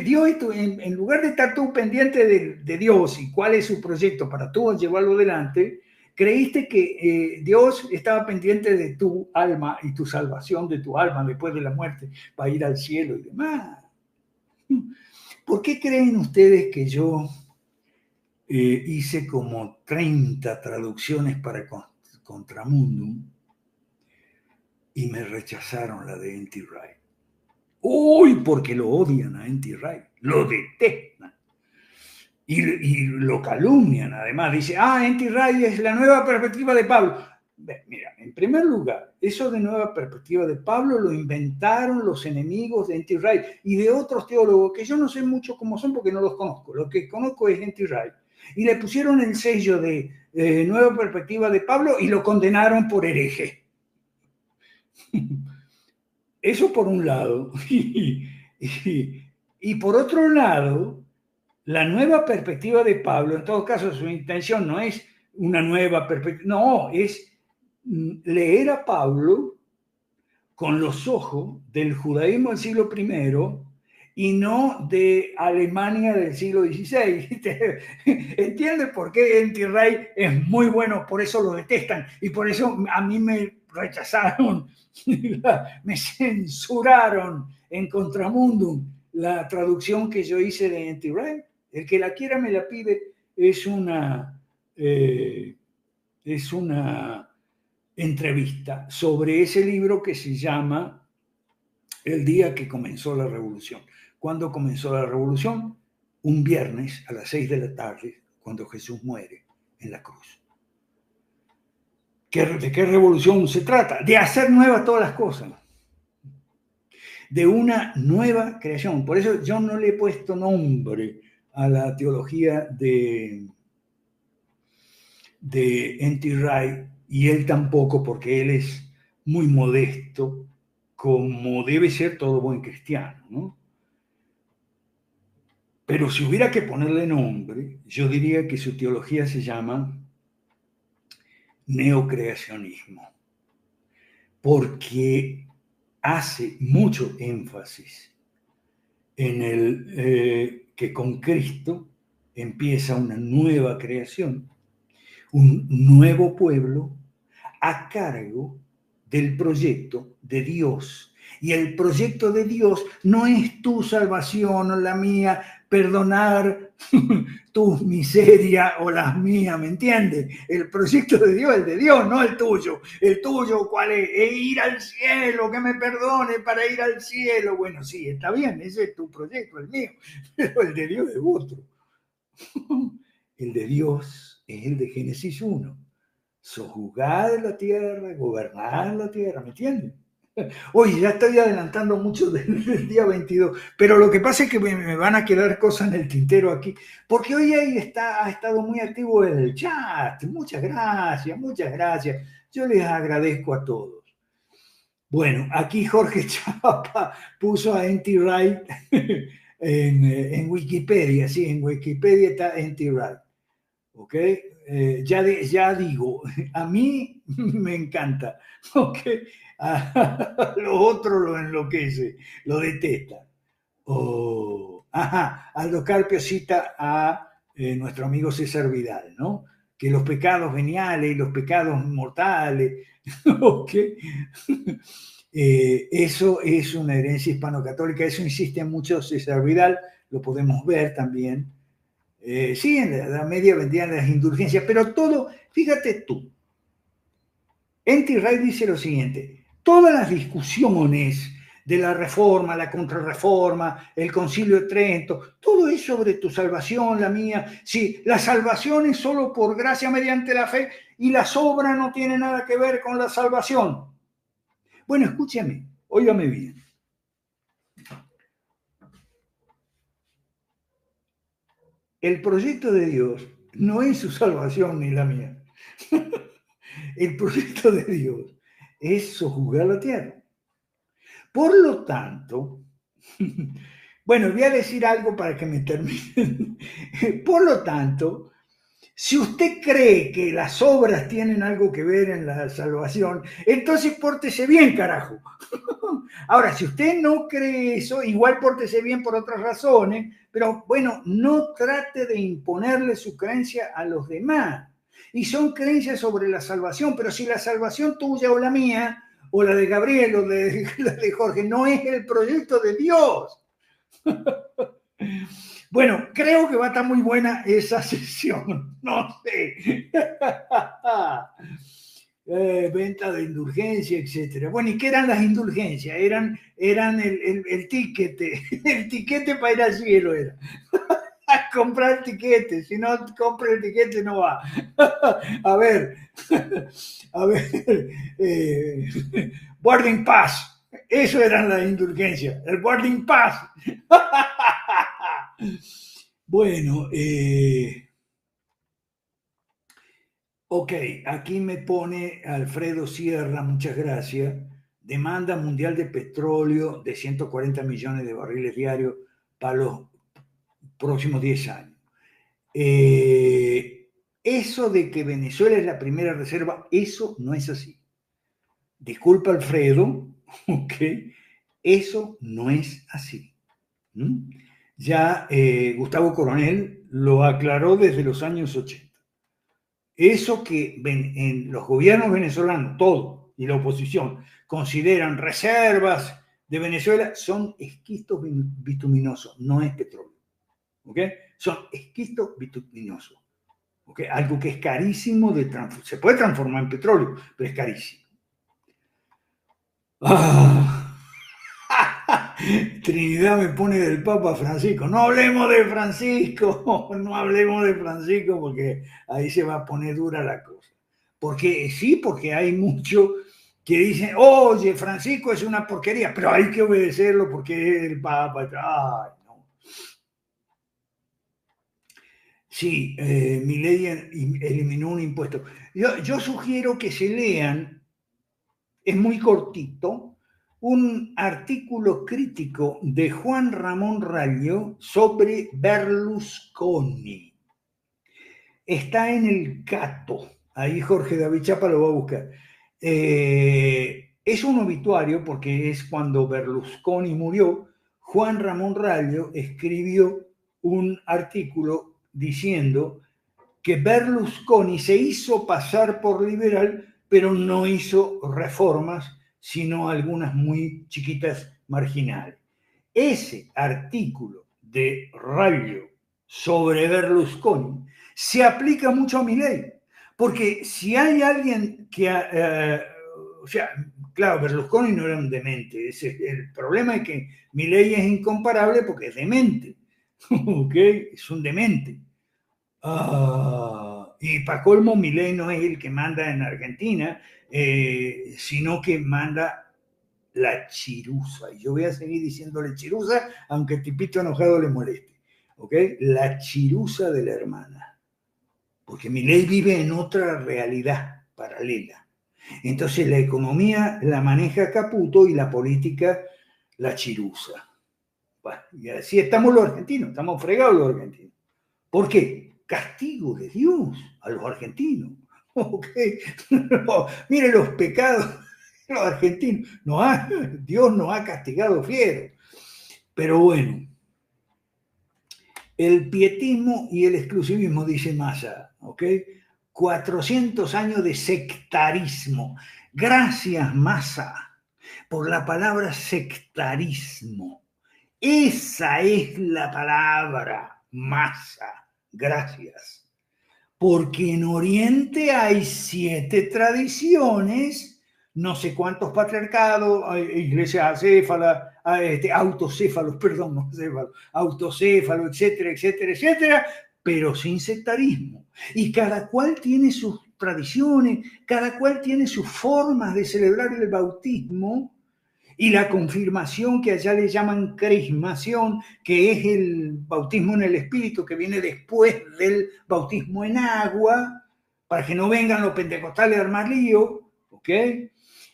Dios, en lugar de estar tú pendiente de Dios y cuál es su proyecto para tú llevarlo adelante, creíste que Dios estaba pendiente de tu alma y tu salvación de tu alma después de la muerte para ir al cielo y demás. ¿Por qué creen ustedes que yo hice como 30 traducciones para Contramundum y me rechazaron la de N.T. Wright? Uy, porque lo odian a N.T. Wright, lo detestan y lo calumnian además. Dice, N.T. Wright es la nueva perspectiva de Pablo. Mira, en primer lugar, eso de nueva perspectiva de Pablo lo inventaron los enemigos de N.T. Wright y de otros teólogos que yo no sé mucho cómo son porque no los conozco. Lo que conozco es N.T. Wright. Y le pusieron el sello de nueva perspectiva de Pablo y lo condenaron por hereje. Eso por un lado. Y por otro lado, la nueva perspectiva de Pablo, en todo caso, su intención no es una nueva perspectiva, no, es leer a Pablo con los ojos del judaísmo del siglo I y no de Alemania del siglo XVI. ¿Entiendes por qué N.T. Wright es muy bueno? Por eso lo detestan y por eso a mí me rechazaron, me censuraron en Contramundum la traducción que yo hice de N.T. Wright. El que la quiera me la pide. Es una entrevista sobre ese libro que se llama El día que comenzó la revolución. ¿Cuándo comenzó la revolución? Un viernes a las 6 de la tarde, cuando Jesús muere en la cruz. ¿De qué revolución se trata? De hacer nuevas todas las cosas. De una nueva creación. Por eso yo no le he puesto nombre a la teología de N.T. Wright, y él tampoco, porque él es muy modesto, como debe ser todo buen cristiano, ¿no? Pero si hubiera que ponerle nombre, yo diría que su teología se llama neocreacionismo, porque hace mucho énfasis en que con Cristo empieza una nueva creación, un nuevo pueblo a cargo del proyecto de Dios. Y el proyecto de Dios no es tu salvación o la mía, perdonar tu miseria o las mías, ¿me entiendes? El proyecto de Dios es de Dios, no el tuyo. El tuyo, ¿cuál es? Es ir al cielo, que me perdone para ir al cielo. Bueno, sí, está bien, ese es tu proyecto, el mío, pero el de Dios es otro. El de Dios es el de Génesis 1. Sojuzgar la tierra, gobernar la tierra, ¿me entienden? Oye, ya estoy adelantando mucho del día 22, pero lo que pasa es que me van a quedar cosas en el tintero aquí, porque hoy ahí ha estado muy activo el chat. Muchas gracias, muchas gracias. Yo les agradezco a todos. Bueno, aquí Jorge Chapa puso a N.T. Wright en Wikipedia, sí, en Wikipedia está N.T. Wright. ¿Ok? Ya digo, a mí me encanta, ¿ok? A los otros lo enloquece, lo detesta. Aldo Carpio cita a nuestro amigo César Vidal, ¿no? Que los pecados veniales y los pecados mortales, ¿ok? Eso es una herencia hispano-católica, eso insiste mucho César Vidal, lo podemos ver también. Sí, en la Edad Media vendían las indulgencias, pero todo, fíjate tú, N.T. Wright dice lo siguiente: todas las discusiones de la reforma, la contrarreforma, el Concilio de Trento, todo es sobre tu salvación, la mía. Sí, la salvación es solo por gracia mediante la fe y las obras no tienen nada que ver con la salvación. Bueno, escúchame, óigame bien. El proyecto de Dios no es su salvación ni la mía. El proyecto de Dios es sojuzgar la tierra. Por lo tanto, bueno, voy a decir algo para que me terminen. Por lo tanto, si usted cree que las obras tienen algo que ver en la salvación, entonces pórtese bien, carajo. Ahora, si usted no cree eso, igual pórtese bien por otras razones, pero bueno, no trate de imponerle su creencia a los demás. Y son creencias sobre la salvación, pero si la salvación tuya o la mía, o la de Gabriel o la de Jorge, no es el proyecto de Dios. Bueno, creo que va a estar muy buena esa sesión, no sé. Venta de indulgencia, etcétera. Bueno, ¿y qué eran las indulgencias? Eran el tiquete, el tiquete para ir al cielo era. Comprar tiquete, si no compra el tiquete no va. A ver, boarding pass, eso eran las indulgencias, el boarding pass. Bueno, ok, aquí me pone Alfredo Sierra, muchas gracias. Demanda mundial de petróleo de 140 millones de barriles diarios para los próximos 10 años. Eso de que Venezuela es la primera reserva, eso no es así. Disculpa, Alfredo, ok, eso no es así. Ya Gustavo Coronel lo aclaró desde los años 80. Eso que en los gobiernos venezolanos, todo, y la oposición, consideran reservas de Venezuela, son esquistos bituminosos, no es petróleo. ¿Ok? Son esquistos bituminosos. ¿Ok? Algo que es carísimo de transformar. Se puede transformar en petróleo, pero es carísimo. Trinidad me pone del Papa Francisco. No hablemos de Francisco, no hablemos de Francisco porque ahí se va a poner dura la cosa. Porque sí, porque hay muchos que dicen, oye, Francisco es una porquería, pero hay que obedecerlo porque es el Papa. Ay, no. Sí, Milei eliminó un impuesto. Yo sugiero que se lean, es muy cortito, un artículo crítico de Juan Ramón Raggio sobre Berlusconi. Está en el Cato, ahí Jorge David Chapa lo va a buscar. Es un obituario porque es cuando Berlusconi murió, Juan Ramón Raggio escribió un artículo diciendo que Berlusconi se hizo pasar por liberal, pero no hizo reformas, sino algunas muy chiquitas marginales. Ese artículo de Raggio sobre Berlusconi se aplica mucho a Milei, porque si hay alguien que, o sea, claro, Berlusconi no era un demente, el problema es que Milei es incomparable porque es demente, ¿ok? Es un demente. Y para colmo, Milei no es el que manda en Argentina, sino que manda la chirusa. Y yo voy a seguir diciéndole chirusa, aunque el tipito enojado le moleste. ¿Ok? La chirusa de la hermana. Porque Milei vive en otra realidad paralela. Entonces la economía la maneja Caputo y la política la chirusa. Bueno, y así estamos los argentinos, estamos fregados los argentinos. ¿Por qué? Castigo de Dios a los argentinos. Okay. No, mire los pecados de los argentinos. Dios nos ha castigado fiero. Pero bueno, el pietismo y el exclusivismo, dice Massa, ¿ok? 400 años de sectarismo. Gracias, Massa, por la palabra sectarismo. Esa es la palabra, Massa. Gracias. Porque en Oriente hay 7 tradiciones no sé cuántos patriarcados, iglesias acéfalas, autocéfalos, perdón, no céfalos, autocéfalos, etcétera, etcétera, etcétera, pero sin sectarismo. Y cada cual tiene sus tradiciones, cada cual tiene sus formas de celebrar el bautismo y la confirmación, que allá le llaman crismación, que es el bautismo en el Espíritu, que viene después del bautismo en agua, para que no vengan los pentecostales a armar lío, ¿ok?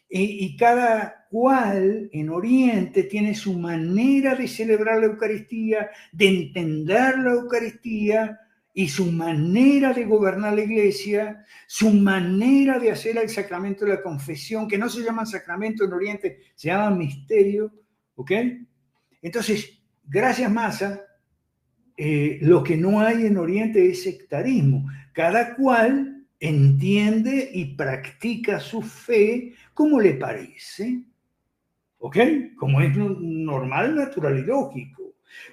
Y cada cual en Oriente tiene su manera de celebrar la Eucaristía, de entender la Eucaristía, y su manera de gobernar la iglesia, su manera de hacer el sacramento de la confesión, que no se llama sacramento en Oriente, se llama misterio, ¿ok? Entonces, gracias Massa, lo que no hay en Oriente es sectarismo. Cada cual entiende y practica su fe como le parece, ¿ok? Como es normal, natural y lógico.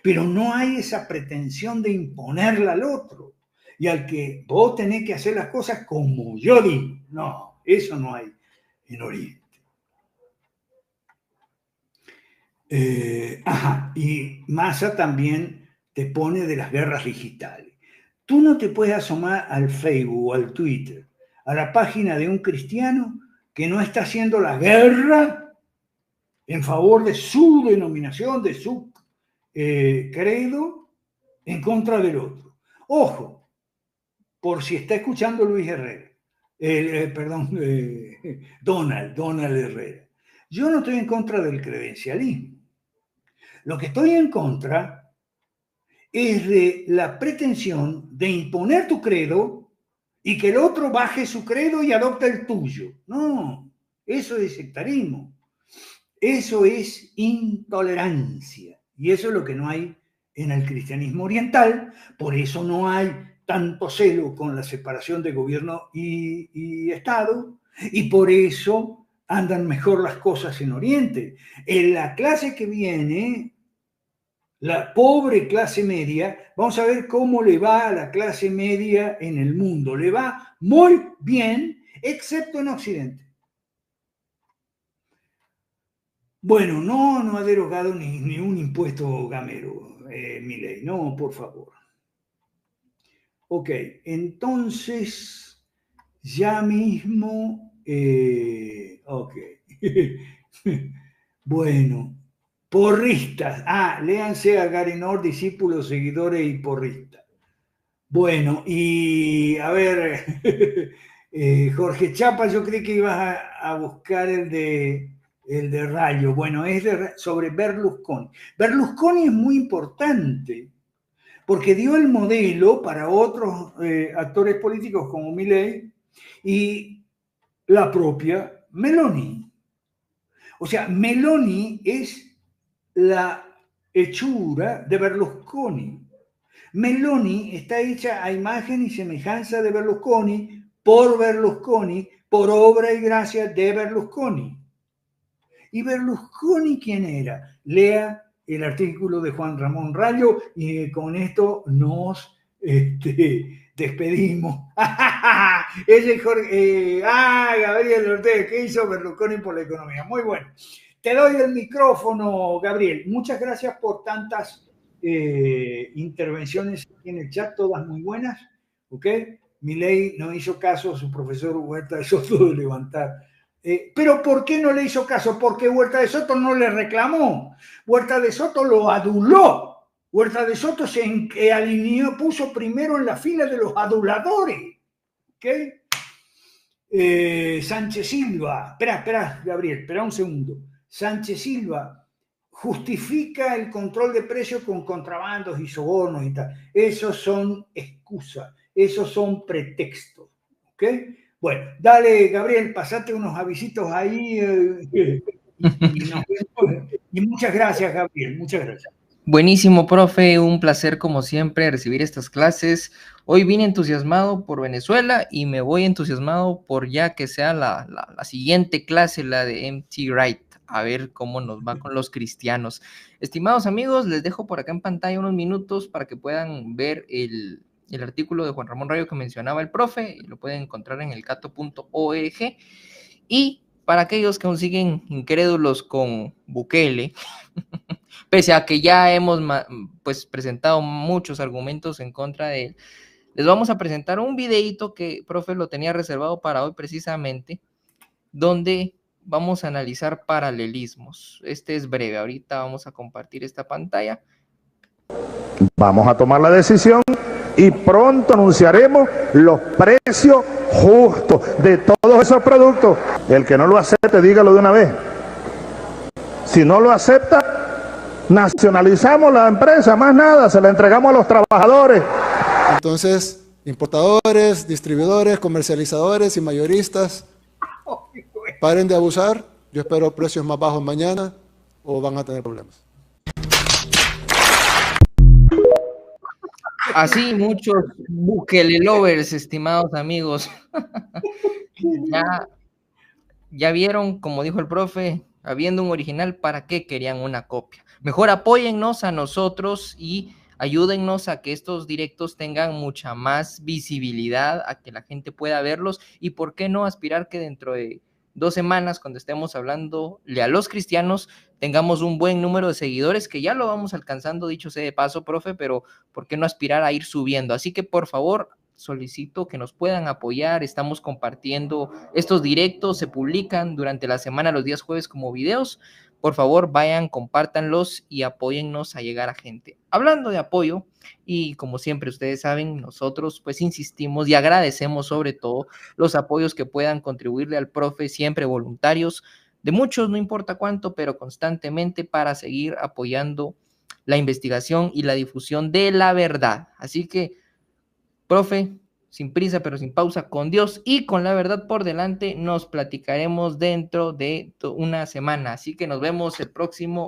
Pero no hay esa pretensión de imponerla al otro y al que vos tenés que hacer las cosas como yo digo. No, eso no hay en Oriente. Y Massa también te pone de las guerras digitales. Tú no te puedes asomar al Facebook o al Twitter, a la página de un cristiano que no está haciendo la guerra en favor de su denominación, de su credo, en contra del otro. Ojo, por si está escuchando Luis Herrera, Donald Herrera. Yo no estoy en contra del credencialismo. Lo que estoy en contra es de la pretensión de imponer tu credo y que el otro baje su credo y adopte el tuyo. No, eso es sectarismo. Eso es intolerancia. Y eso es lo que no hay en el cristianismo oriental. Por eso no hay tanto celo con la separación de gobierno y Estado. Y por eso andan mejor las cosas en Oriente. En la clase que viene, la pobre clase media, vamos a ver cómo le va a la clase media en el mundo. Le va muy bien, excepto en Occidente. Bueno, no ha derogado ni un impuesto gamero, Milei, no, por favor. Ok, entonces, ya mismo, ok. Bueno, porristas. Léanse a Garinor, discípulos, seguidores y porristas. Bueno, y a ver, Jorge Chapa, yo creí que ibas a buscar el de Rayo. Bueno, es sobre Berlusconi. Berlusconi es muy importante porque dio el modelo para otros actores políticos como Milei y la propia Meloni. O sea, Meloni es la hechura de Berlusconi. Meloni está hecha a imagen y semejanza de Berlusconi, por obra y gracia de Berlusconi. ¿Y Berlusconi quién era? Lea el artículo de Juan Ramón Rayo y con esto nos despedimos. Ese Jorge, Gabriel Ortega, ¿qué hizo Berlusconi por la economía? Muy bueno. Te doy el micrófono, Gabriel. Muchas gracias por tantas intervenciones aquí en el chat, todas muy buenas. ¿Ok? Milei no hizo caso a su profesor Huerta de Soto de levantar. Pero ¿por qué no le hizo caso? Porque Huerta de Soto no le reclamó. Huerta de Soto lo aduló. Huerta de Soto se alineó, puso primero en la fila de los aduladores. ¿Ok? Sánchez Silva, espera, Gabriel, espera un segundo. Sánchez Silva justifica el control de precios con contrabandos y sobornos y tal. Esos son excusas, esos son pretextos. ¿Ok? Bueno, dale, Gabriel, pasate unos avisitos ahí y muchas gracias, Gabriel, muchas gracias. Buenísimo, profe, un placer como siempre recibir estas clases. Hoy vine entusiasmado por Venezuela y me voy entusiasmado por ya que sea la siguiente clase, la de M.T. Wright, a ver cómo nos va con los cristianos. Estimados amigos, les dejo por acá en pantalla unos minutos para que puedan ver el artículo de Juan Ramón Rayo que mencionaba el profe, lo pueden encontrar en elcato.org y para aquellos que aún siguen incrédulos con Bukele, pese a que ya hemos pues presentado muchos argumentos en contra de él, les vamos a presentar un videito que, profe, lo tenía reservado para hoy precisamente, donde vamos a analizar paralelismos. Este es breve, ahorita vamos a compartir esta pantalla. Vamos a tomar la decisión y pronto anunciaremos los precios justos de todos esos productos. El que no lo acepte, dígalo de una vez. Si no lo acepta, nacionalizamos la empresa, más nada, se la entregamos a los trabajadores. Entonces, importadores, distribuidores, comercializadores y mayoristas, paren de abusar. Yo espero precios más bajos mañana o van a tener problemas. Así muchos Bukele lovers, estimados amigos. Ya vieron, como dijo el profe, habiendo un original, ¿para qué querían una copia? Mejor apóyennos a nosotros y ayúdennos a que estos directos tengan mucha más visibilidad, a que la gente pueda verlos y por qué no aspirar que dentro de 2 semanas, cuando estemos hablándole a los cristianos, tengamos un buen número de seguidores, que ya lo vamos alcanzando, dicho sea de paso, profe, pero ¿por qué no aspirar a ir subiendo? Así que, por favor, solicito que nos puedan apoyar. Estamos compartiendo estos directos, se publican durante la semana los días jueves como videos. Por favor, vayan, compártanlos y apóyennos a llegar a gente. Hablando de apoyo, y como siempre ustedes saben, nosotros pues insistimos y agradecemos sobre todo los apoyos que puedan contribuirle al profe, siempre voluntarios, de muchos, no importa cuánto, pero constantemente para seguir apoyando la investigación y la difusión de la verdad. Así que, profe, sin prisa pero sin pausa, con Dios y con la verdad por delante, nos platicaremos dentro de una semana. Así que nos vemos el próximo